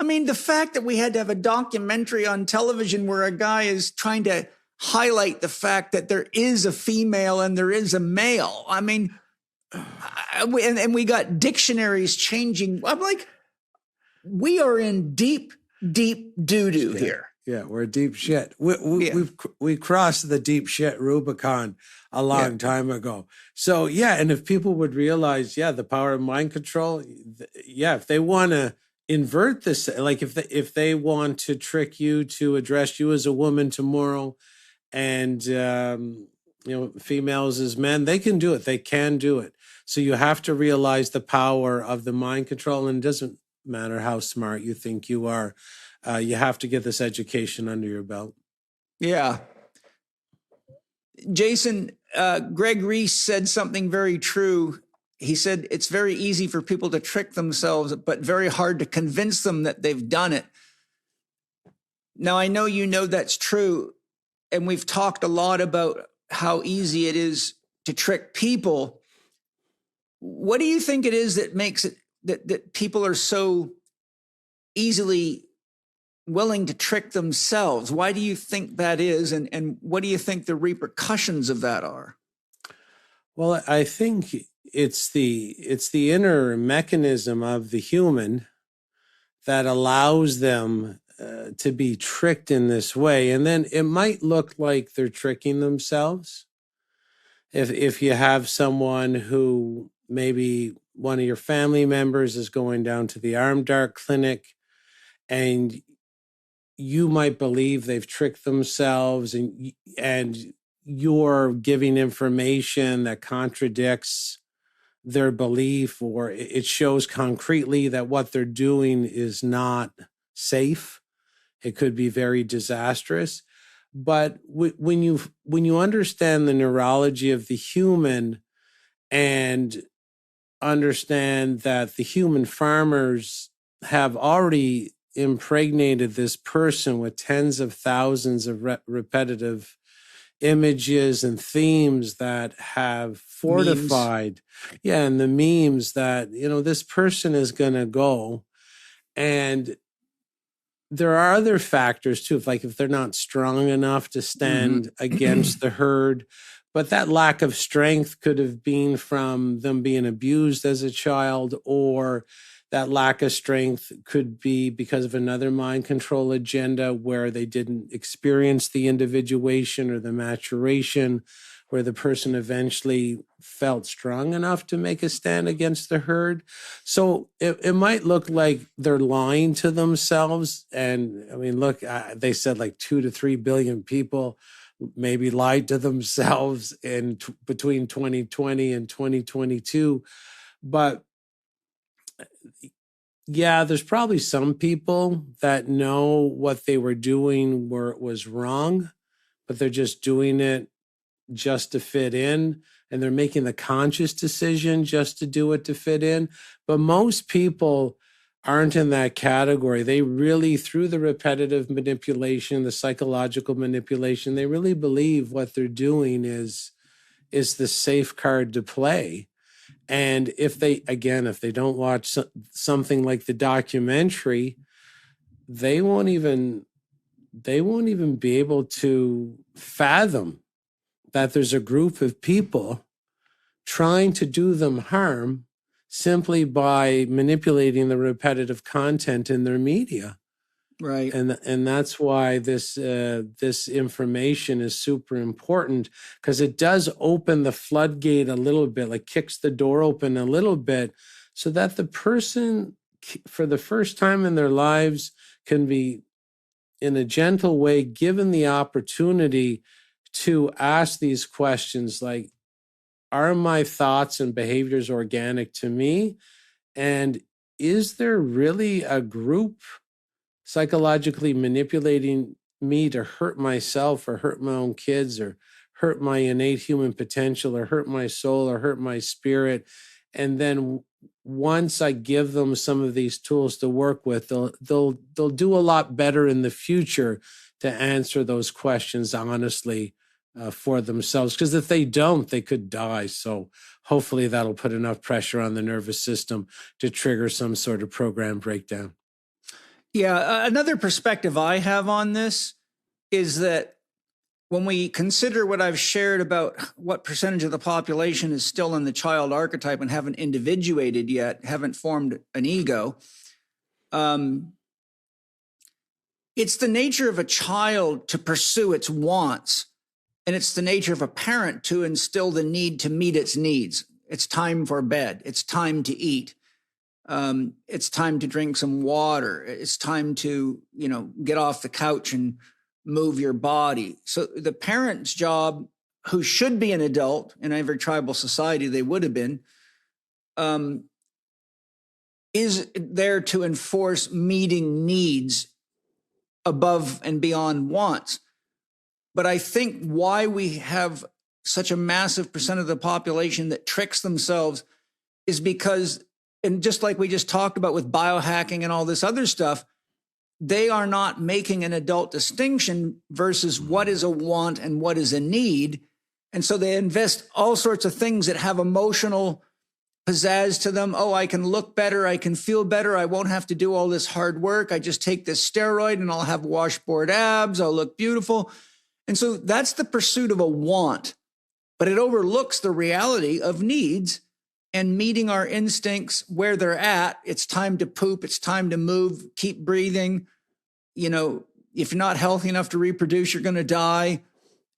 I mean, the fact that we had to have a documentary on television where a guy is trying to highlight the fact that there is a female and there is a male. I mean, and we got dictionaries changing. I'm like, we are in deep, deep doo-doo here. Yeah, we're deep shit. We crossed the deep shit Rubicon a long time ago. So, and if people would realize, the power of mind control, if they want to invert this, like if they want to trick you to address you as a woman tomorrow, and females as men, they can do it. They can do it. So you have to realize the power of the mind control, and it doesn't matter how smart you think you are. You have to get this education under your belt. Yeah. Jason, Greg Reese said something very true. He said, it's very easy for people to trick themselves, but very hard to convince them that they've done it. Now, I know that's true. And we've talked a lot about how easy it is to trick people. What do you think it is that makes it that people are so easily willing to trick themselves? Why do you think that is? And what do you think the repercussions of that are? Well, I think it's the inner mechanism of the human that allows them to be tricked in this way. And then it might look like they're tricking themselves. If you have someone who, maybe one of your family members is going down to the arm dart clinic, and you might believe they've tricked themselves, and you're giving information that contradicts their belief, or it shows concretely that what they're doing is not safe. It could be very disastrous. But when you understand the neurology of the human and understand that the human farmers have already impregnated this person with tens of thousands of repetitive images and themes that have fortified, and the memes that, this person is going to go. And there are other factors too, if they're not strong enough to stand against the herd. But that lack of strength could have been from them being abused as a child, or that lack of strength could be because of another mind control agenda where they didn't experience the individuation or the maturation, where the person eventually felt strong enough to make a stand against the herd. So it might look like they're lying to themselves. And I mean, look, they said like 2 to 3 billion people maybe lied to themselves in between 2020 and 2022. But yeah, there's probably some people that know what they were doing was wrong, but they're just doing it just to fit in, and they're making the conscious decision just to do it to fit in. But most people aren't in that category. They really, through the repetitive manipulation, the psychological manipulation, they really believe what they're doing is the safe card to play. And if they don't watch something like the documentary, they won't even be able to fathom that there's a group of people trying to do them harm simply by manipulating the repetitive content in their media. Right. And that's why this information is super important, because it does open the floodgate a little bit, like kicks the door open a little bit, so that the person, for the first time in their lives, can be, in a gentle way, given the opportunity to ask these questions like, are my thoughts and behaviors organic to me? And is there really a group psychologically manipulating me to hurt myself or hurt my own kids or hurt my innate human potential or hurt my soul or hurt my spirit? And then once I give them some of these tools to work with, they'll do a lot better in the future to answer those questions honestly for themselves. Because if they don't, they could die. So hopefully that'll put enough pressure on the nervous system to trigger some sort of program breakdown. Yeah, another perspective I have on this is that when we consider what I've shared about what percentage of the population is still in the child archetype and haven't individuated yet, haven't formed an ego, it's the nature of a child to pursue its wants, and it's the nature of a parent to instill the need to meet its needs. It's time for bed. It's time to eat. It's time to drink some water. It's time to, get off the couch and move your body. So the parent's job, who should be an adult in every tribal society, they would have been, is there to enforce meeting needs above and beyond wants. But I think why we have such a massive percent of the population that tricks themselves is because, and just like we just talked about with biohacking and all this other stuff, they are not making an adult distinction versus what is a want and what is a need. And so they invest all sorts of things that have emotional pizzazz to them. Oh, I can look better. I can feel better. I won't have to do all this hard work. I just take this steroid and I'll have washboard abs. I'll look beautiful. And so that's the pursuit of a want, but it overlooks the reality of needs and meeting our instincts where they're at. It's time to poop. It's time to move, keep breathing. If you're not healthy enough to reproduce, you're going to die,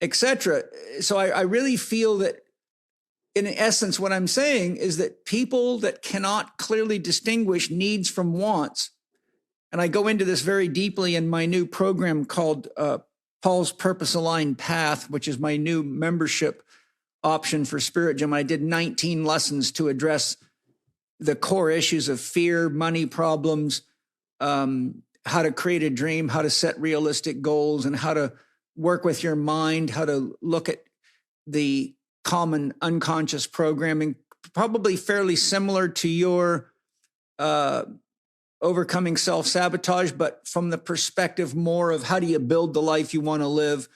etc. So I really feel that in essence, what I'm saying is that people that cannot clearly distinguish needs from wants, and I go into this very deeply in my new program called Paul's Purpose Aligned Path, which is my new membership option for Spirit Gym. I did 19 lessons to address the core issues of fear, money problems, how to create a dream, how to set realistic goals, and how to work with your mind, how to look at the common unconscious programming, probably fairly similar to your overcoming self-sabotage, but from the perspective more of how do you build the life you want to live,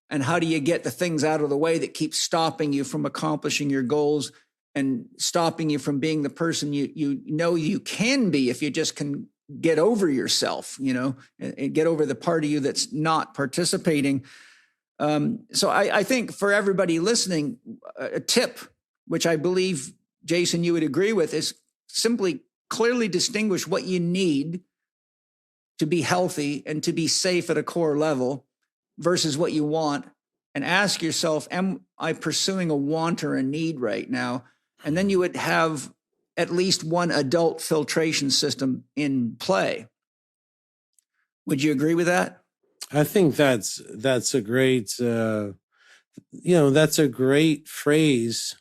and how do you get the things out of the way that keep stopping you from accomplishing your goals and stopping you from being the person you know you can be if you just can get over yourself, and get over the part of you that's not participating. So I think for everybody listening, a tip, which I believe, Jason, you would agree with, is simply clearly distinguish what you need to be healthy and to be safe at a core level versus what you want, and ask yourself, am I pursuing a want or a need right now? And then you would have at least one adult filtration system in play. Would you agree with that? I think that's a great, that's a great phrase.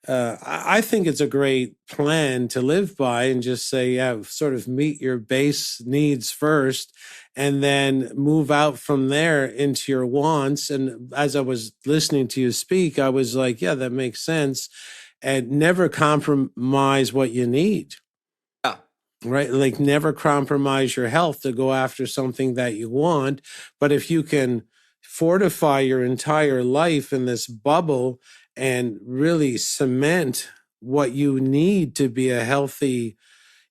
I think it's a great plan to live by, and just say, yeah, sort of meet your base needs first and then move out from there into your wants. And as I was listening to you speak, I was like, yeah, that makes sense. And never compromise what you need. Yeah. Right? Like, never compromise your health to go after something that you want. But if you can fortify your entire life in this bubble and really cement what you need to be a healthy,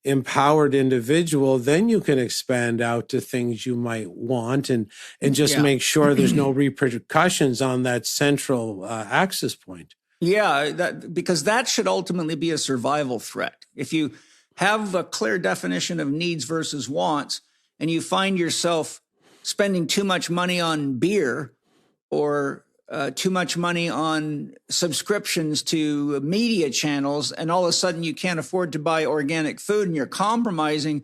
empowered individual, then you can expand out to things you might want, and just make sure there's no repercussions on that central access point. Yeah, because that should ultimately be a survival threat. If you have a clear definition of needs versus wants, and you find yourself spending too much money on beer or too much money on subscriptions to media channels, and all of a sudden you can't afford to buy organic food and you're compromising,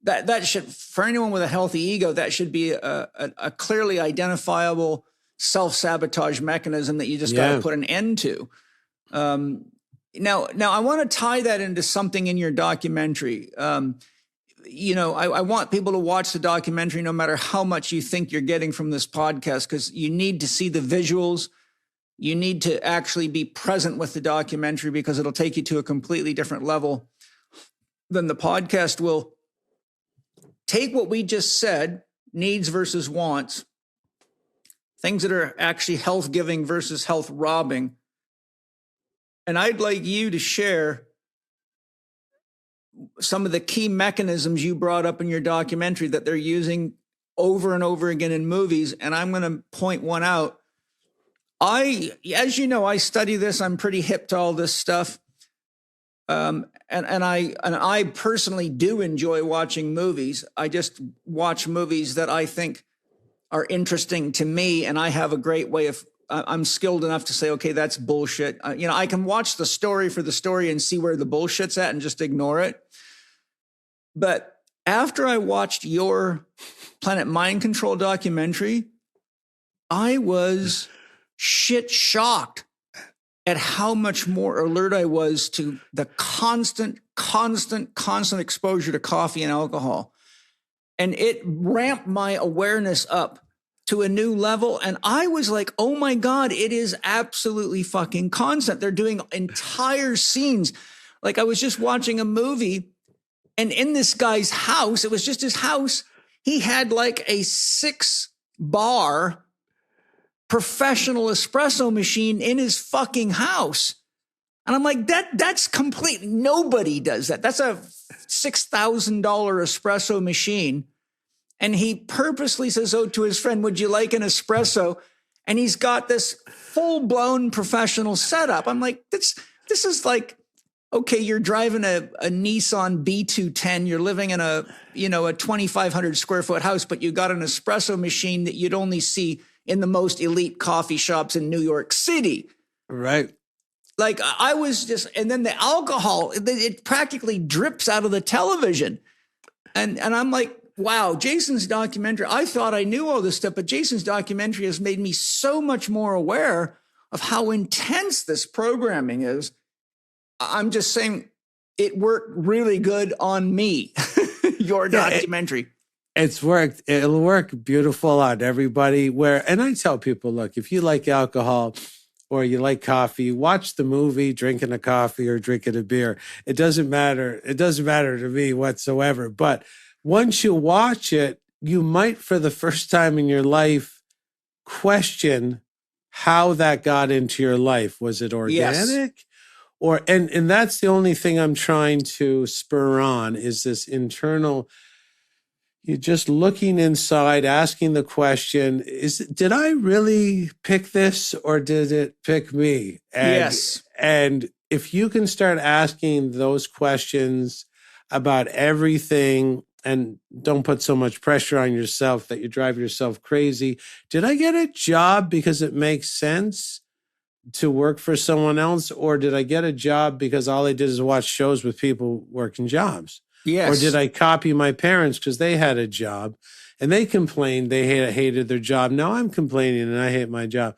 that should, for anyone with a healthy ego, that should be a clearly identifiable self-sabotage mechanism that you just got to put an end to. Now I want to tie that into something in your documentary. I want people to watch the documentary no matter how much you think you're getting from this podcast, because you need to see the visuals. You need to actually be present with the documentary, because it'll take you to a completely different level than the podcast will. Take what we just said, needs versus wants, things that are actually health-giving versus health-robbing. And I'd like you to share some of the key mechanisms you brought up in your documentary that they're using over and over again in movies. And I'm going to point one out. As you know, I study this. I'm pretty hip to all this stuff. And I personally do enjoy watching movies. I just watch movies that I think are interesting to me. And I have a great way of, I'm skilled enough to say, okay, that's bullshit. I can watch the story for the story and see where the bullshit's at and just ignore it. But after I watched your Planet Mind Control documentary, I was shit shocked at how much more alert I was to the constant exposure to coffee and alcohol. And it ramped my awareness up to a new level. And I was like, oh my God, it is absolutely fucking constant. They're doing entire scenes. Like, I was just watching a movie, and in this guy's house, it was just his house, he had like a 6-bar professional espresso machine in his fucking house. And I'm like, that's complete. Nobody does that. That's a $6,000 espresso machine. And he purposely says, to his friend, would you like an espresso? And he's got this full-blown professional setup. I'm like, this is like, okay, you're driving a Nissan B210. You're living in a 2,500 square foot house, but you got an espresso machine that you'd only see in the most elite coffee shops in New York City. Right. Like, I was just, and then the alcohol, it practically drips out of the television. And I'm like, wow, Jason's documentary, I thought I knew all this stuff, but Jason's documentary has made me so much more aware of how intense this programming is. I'm just saying it worked really good on me, your documentary. It's worked. It'll work beautiful on everybody. And I tell people, look, if you like alcohol or you like coffee, watch the movie drinking a coffee or drinking a beer. It doesn't matter. It doesn't matter to me whatsoever. But once you watch it, you might, for the first time in your life, question how that got into your life. Was it organic? Yes. Or and that's the only thing I'm trying to spur on, is this internal. You're just looking inside, asking the question, did I really pick this or did it pick me? Yes. And if you can start asking those questions about everything, and don't put so much pressure on yourself that you drive yourself crazy. Did I get a job because it makes sense to work for someone else? Or did I get a job because all I did is watch shows with people working jobs? Yes. Or did I copy my parents because they had a job and they complained they hated their job? Now I'm complaining and I hate my job.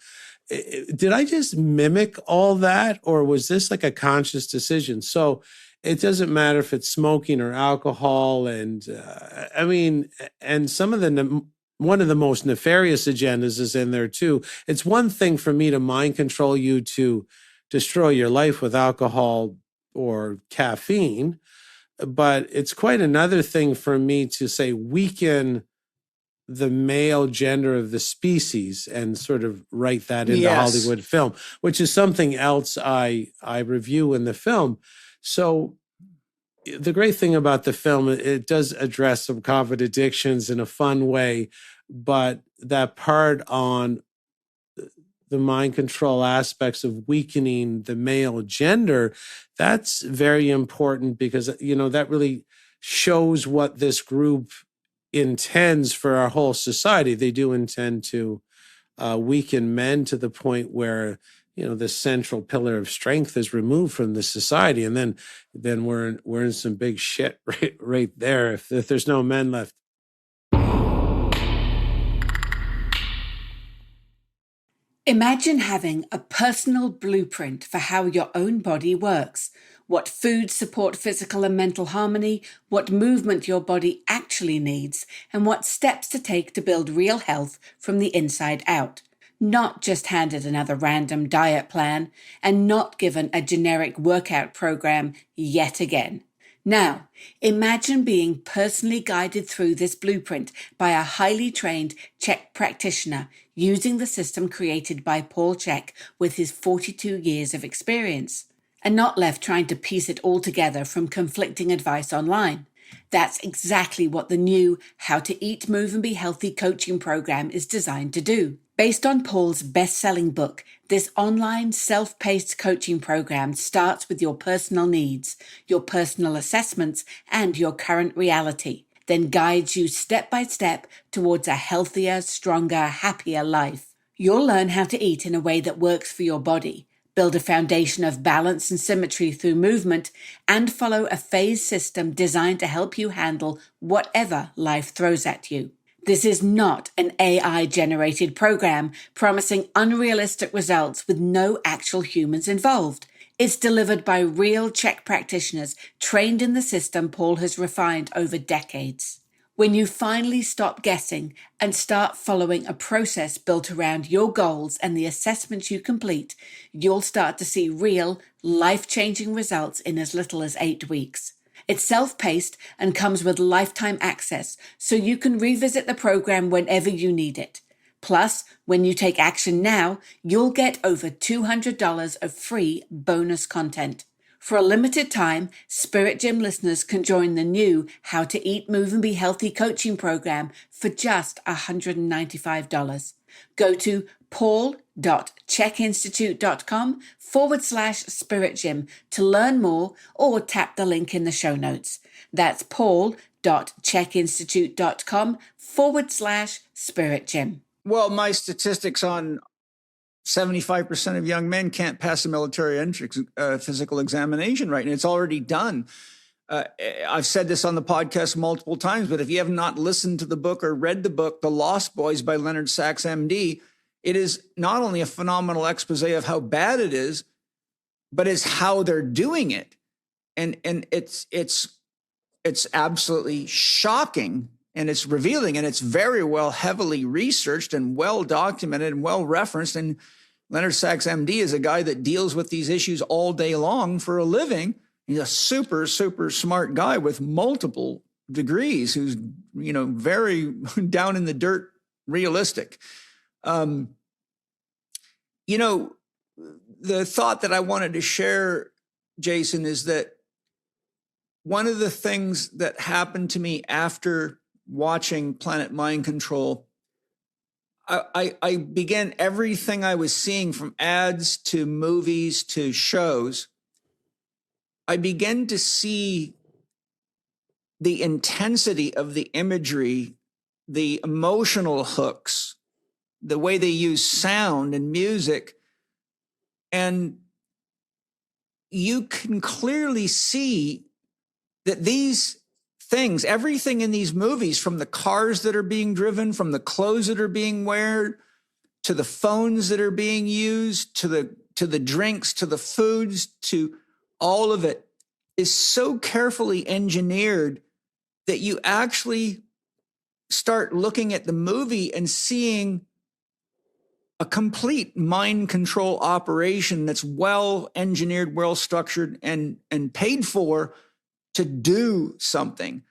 Did I just mimic all that, or was this like a conscious decision? So it doesn't matter if it's smoking or alcohol. And and some of one of the most nefarious agendas is in there too. It's one thing for me to mind control you to destroy your life with alcohol or caffeine, but it's quite another thing for me to say weaken the male gender of the species and sort of write that into Hollywood film, which is something else I review in the film. So the great thing about the film, it does address some common addictions in a fun way, but that part on the mind control aspects of weakening the male gender, that's very important because, that really shows what this group intends for our whole society. They do intend to weaken men to the point where, the central pillar of strength is removed from the society. And then we're in some big shit right there if there's no men left. Imagine having a personal blueprint for how your own body works, what foods support physical and mental harmony, what movement your body actually needs, and what steps to take to build real health from the inside out. Not just handed another random diet plan and not given a generic workout program yet again. Now, imagine being personally guided through this blueprint by a highly trained CHEK practitioner using the system created by Paul CHEK with his 42 years of experience, and not left trying to piece it all together from conflicting advice online. That's exactly what the new How to Eat, Move and Be Healthy coaching program is designed to do. Based on Paul's best-selling book, this online self-paced coaching program starts with your personal needs, your personal assessments, and your current reality, then guides you step by step towards a healthier, stronger, happier life. You'll learn how to eat in a way that works for your body, build a foundation of balance and symmetry through movement, and follow a phase system designed to help you handle whatever life throws at you. This is not an AI-generated program promising unrealistic results with no actual humans involved. It's delivered by real CHEK practitioners trained in the system Paul has refined over decades. When you finally stop guessing and start following a process built around your goals and the assessments you complete, you'll start to see real, life-changing results in as little as 8 weeks. It's self-paced and comes with lifetime access, so you can revisit the program whenever you need it. Plus, when you take action now, you'll get over $200 of free bonus content. For a limited time, Spirit Gym listeners can join the new How to Eat, Move and Be Healthy coaching program for just $195. Go to paul.chekinstitute.com/Spirit Gym to learn more or tap the link in the show notes. That's paul.chekinstitute.com/Spirit Gym. Well, my statistics on 75% of young men can't pass a military entrance physical examination right, and it's already done. I've said this on the podcast multiple times, but if you have not listened to the book or read the book, The Lost Boys by Leonard Sachs, MD, it is not only a phenomenal expose of how bad it is, but it's how they're doing it. And it's absolutely shocking, and it's revealing, and it's very well heavily researched and well documented and well referenced. And Leonard Sachs, MD, is a guy that deals with these issues all day long for a living. He's a super, super smart guy with multiple degrees who's, very down in the dirt realistic. The thought that I wanted to share, Jason, is that one of the things that happened to me after watching Planet Mind Control, I began everything I was seeing from ads to movies to shows. I began to see the intensity of the imagery, the emotional hooks, the way they use sound and music. And you can clearly see that these things, everything in these movies, from the cars that are being driven, from the clothes that are being worn, to the phones that are being used, to the drinks, to the foods, to all of it, is so carefully engineered that you actually start looking at the movie and seeing a complete mind control operation that's well engineered, well structured, and paid for to do something.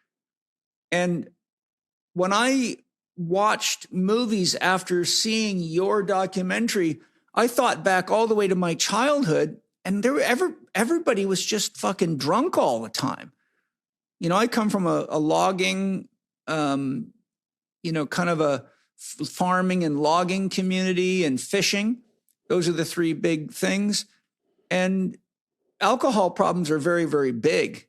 And when I watched movies after seeing your documentary, I thought back all the way to my childhood, and everybody was just fucking drunk all the time. I come from a logging, kind of a farming and logging community, and fishing. Those are the three big things. And alcohol problems are very, very big.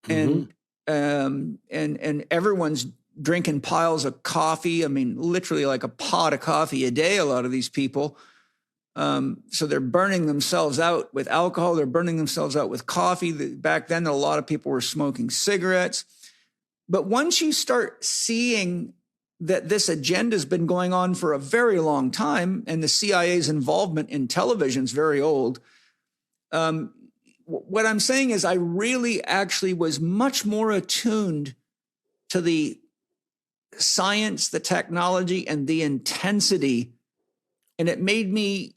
And everyone's drinking piles of coffee. I mean, literally like a pot of coffee a day, a lot of these people. So they're burning themselves out with alcohol. They're burning themselves out with coffee. Back then, a lot of people were smoking cigarettes. But once you start seeing that this agenda has been going on for a very long time, and the CIA's involvement in television is very old, what I'm saying is I really actually was much more attuned to the science, the technology, and the intensity. And it made me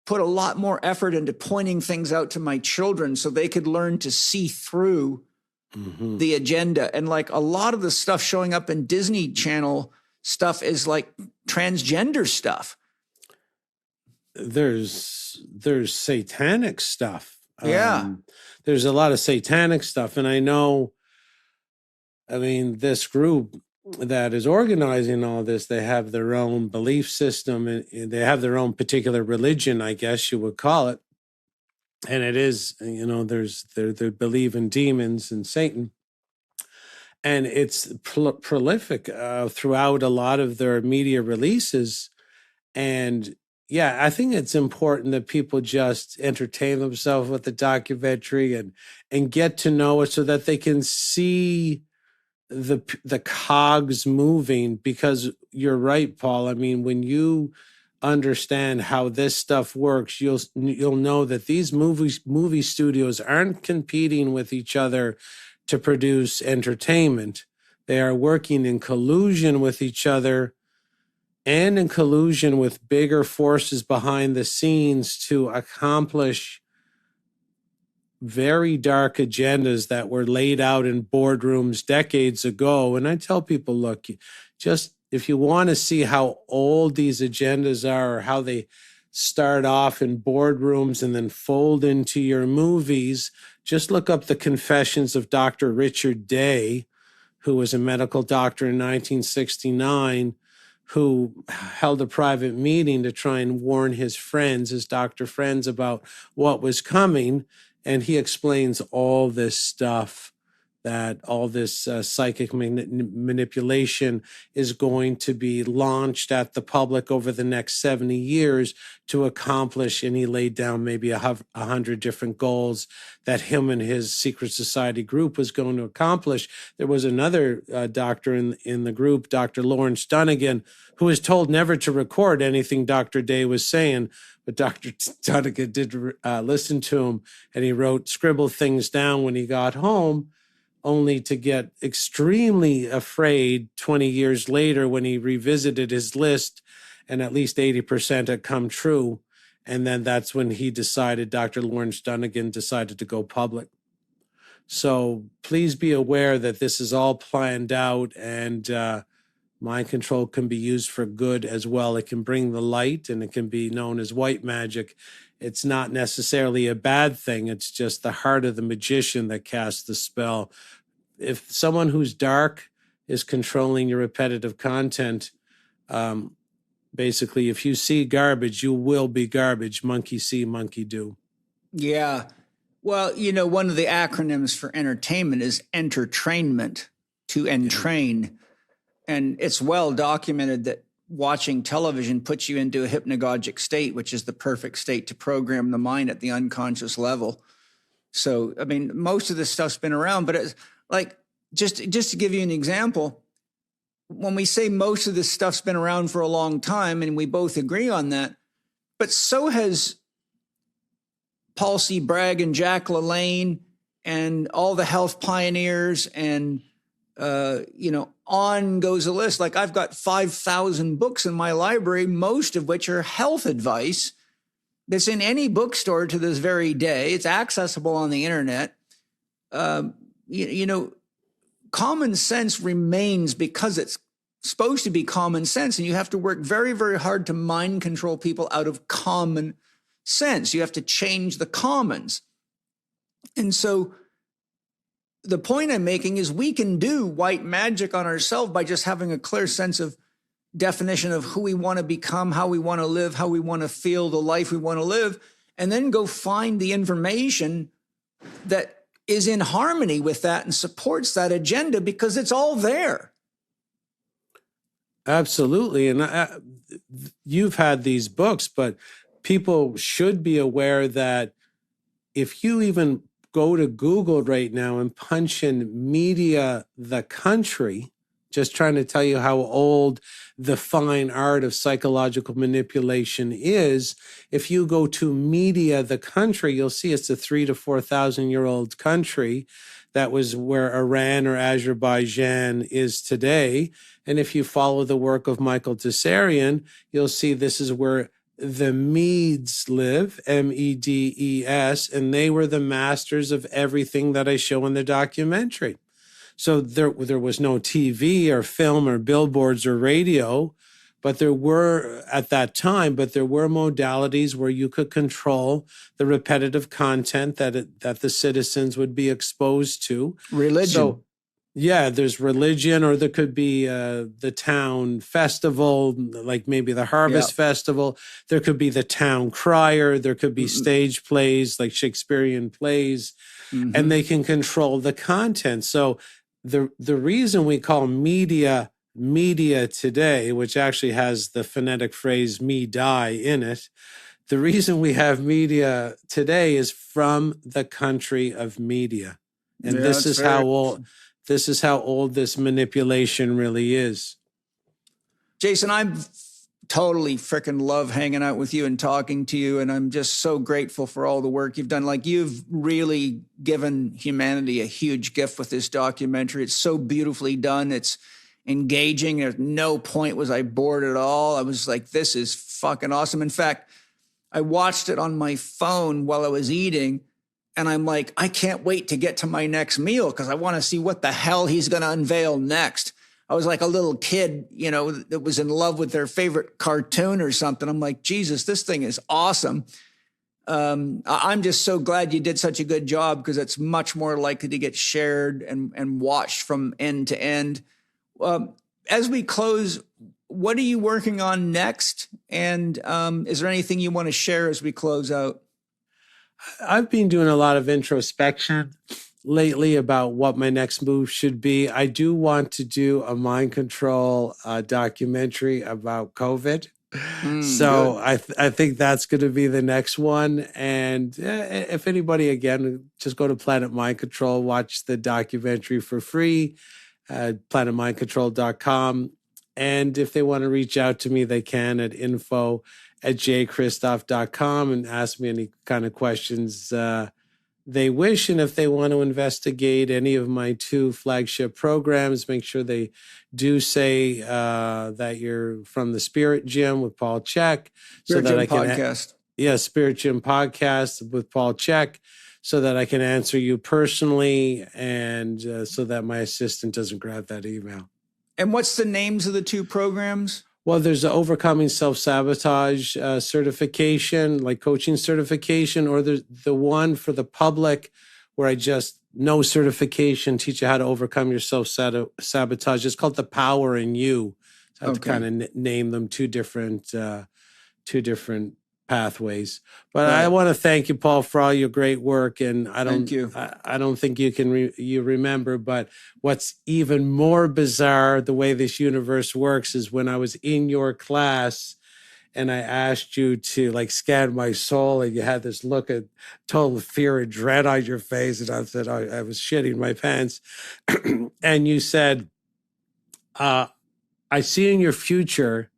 put a lot more effort into pointing things out to my children so they could learn to see through the agenda. And like a lot of the stuff showing up in Disney Channel stuff is like transgender stuff. There's satanic stuff. Yeah. There's a lot of satanic stuff. And I know, this group that is organizing all this, they have their own belief system, and they have their own particular religion, I guess you would call it. And it is, they believe in demons and Satan. And it's prolific throughout a lot of their media releases. And yeah, I think it's important that people just entertain themselves with the documentary and get to know it so that they can see the cogs moving, because you're right, Paul. I mean, when you understand how this stuff works, you'll know that these movie studios aren't competing with each other to produce entertainment. They are working in collusion with each other and in collusion with bigger forces behind the scenes to accomplish very dark agendas that were laid out in boardrooms decades ago. And I tell people, look, just if you want to see how old these agendas are, or how they start off in boardrooms and then fold into your movies, just look up the Confessions of Dr. Richard Day, who was a medical doctor in 1969, who held a private meeting to try and warn his doctor friends, about what was coming. And he explains all this stuff, that all this psychic manipulation is going to be launched at the public over the next 70 years to accomplish, and he laid down maybe 100 different goals that him and his secret society group was going to accomplish. There was another doctor in the group, Dr. Lawrence Dunnigan, who was told never to record anything Dr. Day was saying, but Dr. Dunnigan did listen to him, and he scribbled things down when he got home, only to get extremely afraid 20 years later when he revisited his list and at least 80% had come true. And then that's when Dr. Lawrence Dunnigan decided to go public. So please be aware that this is all planned out, and mind control can be used for good as well. It can bring the light, and it can be known as white magic. It's not necessarily a bad thing. It's just the heart of the magician that casts the spell. If someone who's dark is controlling your repetitive content, basically, if you see garbage, you will be garbage. Monkey see, monkey do. Yeah. Well, one of the acronyms for entertainment is entertrainment, to entrain. And it's well documented that watching television puts you into a hypnagogic state, which is the perfect state to program the mind at the unconscious level. So, I mean, most of this stuff's been around, but it's like, just to give you an example, when we say most of this stuff's been around for a long time, and we both agree on that, but so has Paul C. Bragg and Jack LaLanne and all the health pioneers, and on goes the list. Like, I've got 5,000 books in my library, most of which are health advice that's in any bookstore to this very day. It's accessible on the internet. Common sense remains because it's supposed to be common sense, and you have to work very, very hard to mind control people out of common sense. You have to change the commons. And so the point I'm making is we can do white magic on ourselves by just having a clear sense of definition of who we want to become, how we want to live, how we want to feel, the life we want to live, and then go find the information that is in harmony with that and supports that agenda, because it's all there. Absolutely. And you've had these books, but people should be aware that if you even go to Google right now and punch in media, the country, just trying to tell you how old the fine art of psychological manipulation is. If you go to media, the country, you'll see it's a 3,000 to 4,000 year old country. That was where Iran or Azerbaijan is today. And if you follow the work of Michael Tsarian, you'll see this is where the Medes live, Medes, and they were the masters of everything that I show in the documentary. So there was no TV or film or billboards or radio, but there were at that time, but there were modalities where you could control the repetitive content that the citizens would be exposed to. Religion. So, yeah, there's religion, or there could be the town festival, like maybe the Harvest Festival. There could be the town crier. There could be stage plays, like Shakespearean plays, and they can control the content. So the reason we call media today, which actually has the phonetic phrase "me die" in it, the reason we have media today is from the country of media, and this is how old this manipulation really is. Jason, I'm totally freaking love hanging out with you and talking to you. And I'm just so grateful for all the work you've done. Like, you've really given humanity a huge gift with this documentary. It's so beautifully done. It's engaging. At no point was I bored at all. I was like, this is fucking awesome. In fact, I watched it on my phone while I was eating, and I'm like, I can't wait to get to my next meal because I want to see what the hell he's going to unveil next. I was like a little kid, that was in love with their favorite cartoon or something. I'm like, Jesus, this thing is awesome. I'm just so glad you did such a good job, because it's much more likely to get shared and watched from end to end. As we close, what are you working on next? And is there anything you want to share as we close out? I've been doing a lot of introspection lately about what my next move should be. I do want to do a mind control documentary about COVID. So I think that's going to be the next one. And if anybody, again, just go to Planet Mind Control, watch the documentary for free at planetmindcontrol.com. And if they want to reach out to me, they can at info@jchristoff.com and ask me any kind of questions they wish. And if they want to investigate any of my 2 flagship programs, make sure they do say that you're from the Spirit Gym with Paul CHEK. Spirit that Gym I can podcast. Spirit Gym podcast with Paul CHEK, so that I can answer you personally, and so that my assistant doesn't grab that email. And what's the names of the 2 programs? Well, there's the Overcoming Self-Sabotage certification, like coaching certification, or there's the one for the public where I just, no certification, teach you how to overcome your self-sabotage. It's called The Power in You. So I have to kind of name them two different pathways. But I want to thank you, Paul, for all your great work. And I don't think you can you remember, but what's even more bizarre, the way this universe works, is when I was in your class and I asked you to like scan my soul, and you had this look of total fear and dread on your face, and I said I was shitting my pants, and you said, I see in your future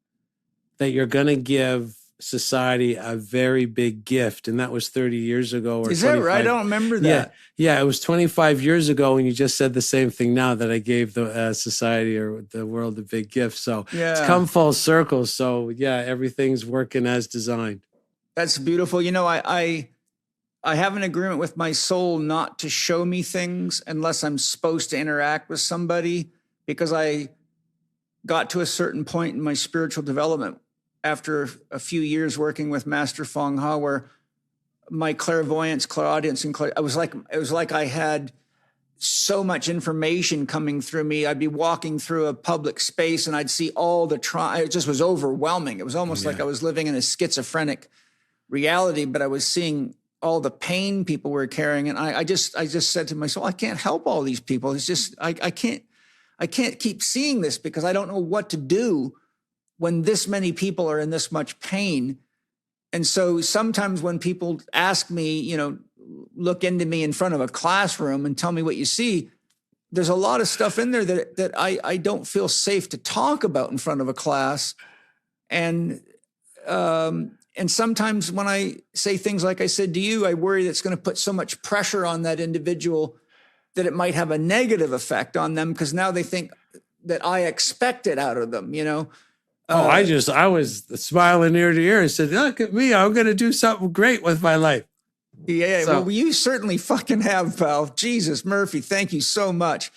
that you're going to give society a very big gift. And that was 30 years ago. Is that right? I don't remember that. Yeah, it was 25 years ago, and you just said the same thing now, that I gave the society or the world a big gift. So it's come full circle. So yeah, everything's working as designed. That's beautiful. You know, I have an agreement with my soul not to show me things unless I'm supposed to interact with somebody, because I got to a certain point in my spiritual development after a few years working with Master Fong Ha, where my clairvoyance, clairaudience, and it was like I had so much information coming through me. I'd be walking through a public space and I'd see all the it just was overwhelming. It was almost like I was living in a schizophrenic reality, but I was seeing all the pain people were carrying. And I just said to myself, I can't help all these people. It's just, I can't keep seeing this, because I don't know what to do when this many people are in this much pain. And so sometimes when people ask me, you know, look into me in front of a classroom and tell me what you see, there's a lot of stuff in there that I don't feel safe to talk about in front of a class. And sometimes when I say things like I said to you, I worry that's going to put so much pressure on that individual that it might have a negative effect on them, because now they think that I expect it out of them, you know? I was smiling ear to ear and said, look at me, I'm going to do something great with my life. Yeah, well, you certainly fucking have, pal. Jesus, Murphy, thank you so much.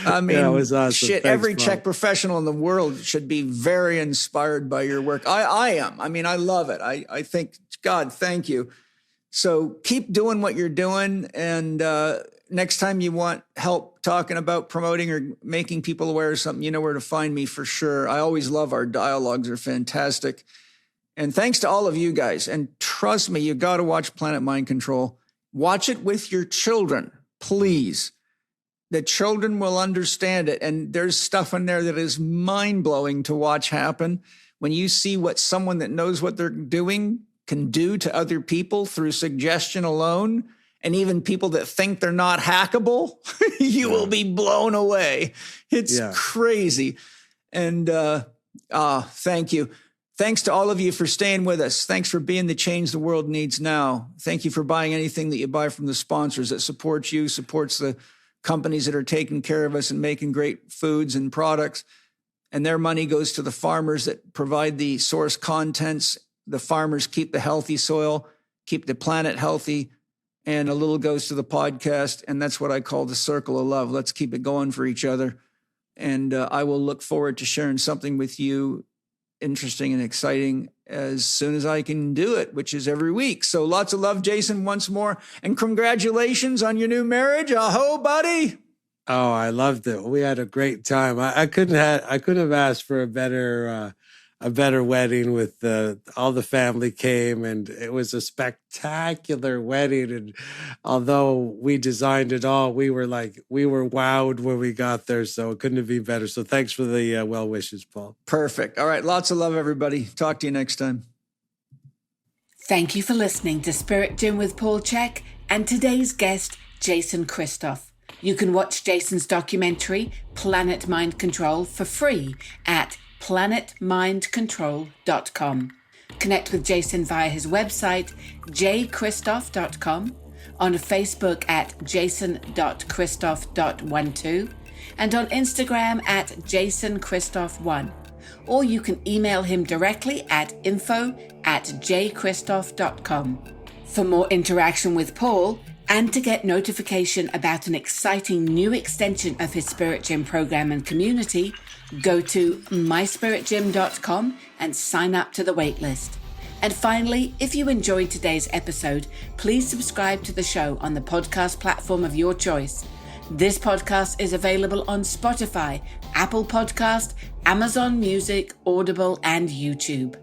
I mean, it was awesome. Shit, thanks, every CHEK professional in the world should be very inspired by your work. I am. I mean, I love it. I think, God, thank you. So keep doing what you're doing. And next time you want help talking about promoting or making people aware of something, you know where to find me for sure. I always love our dialogues. They're fantastic. And thanks to all of you guys. And trust me, you got to watch Planet Mind Control. Watch it with your children, please. The children will understand it. And there's stuff in there that is mind-blowing to watch happen. When you see what someone that knows what they're doing can do to other people through suggestion alone, and even people that think they're not hackable, you will be blown away. It's crazy. And thank you. Thanks to all of you for staying with us. Thanks for being the change the world needs now. Thank you for buying anything that you buy from the sponsors that supports you, supports the companies that are taking care of us and making great foods and products. And their money goes to the farmers that provide the source contents. The farmers keep the healthy soil, keep the planet healthy, and a little goes to the podcast. And that's what I call the circle of love. Let's keep it going for each other. And I will look forward to sharing something with you interesting and exciting as soon as I can do it, which is every week. So lots of love, Jason, once more. And congratulations on your new marriage. Aho, buddy. Oh, I loved it. We had a great time. I couldn't have asked for a better wedding. With all the family came, and it was a spectacular wedding. And although we designed it all, we were wowed when we got there. So it couldn't have been better. So thanks for the well wishes, Paul. Perfect. All right. Lots of love, everybody. Talk to you next time. Thank you for listening to Spirit Gym with Paul CHEK and today's guest, Jason Christoff. You can watch Jason's documentary, Planet Mind Control, for free at planetmindcontrol.com. Connect with Jason via his website, jchristoff.com, on Facebook at jason.christoff.12 and on Instagram at jasonchristoff1. Or you can email him directly at info@jchristoff.com. For more interaction with Paul and to get notification about an exciting new extension of his Spirit Gym program and community, go to myspiritgym.com and sign up to the waitlist. And finally, if you enjoyed today's episode, please subscribe to the show on the podcast platform of your choice. This podcast is available on Spotify, Apple Podcast, Amazon Music, Audible, and YouTube.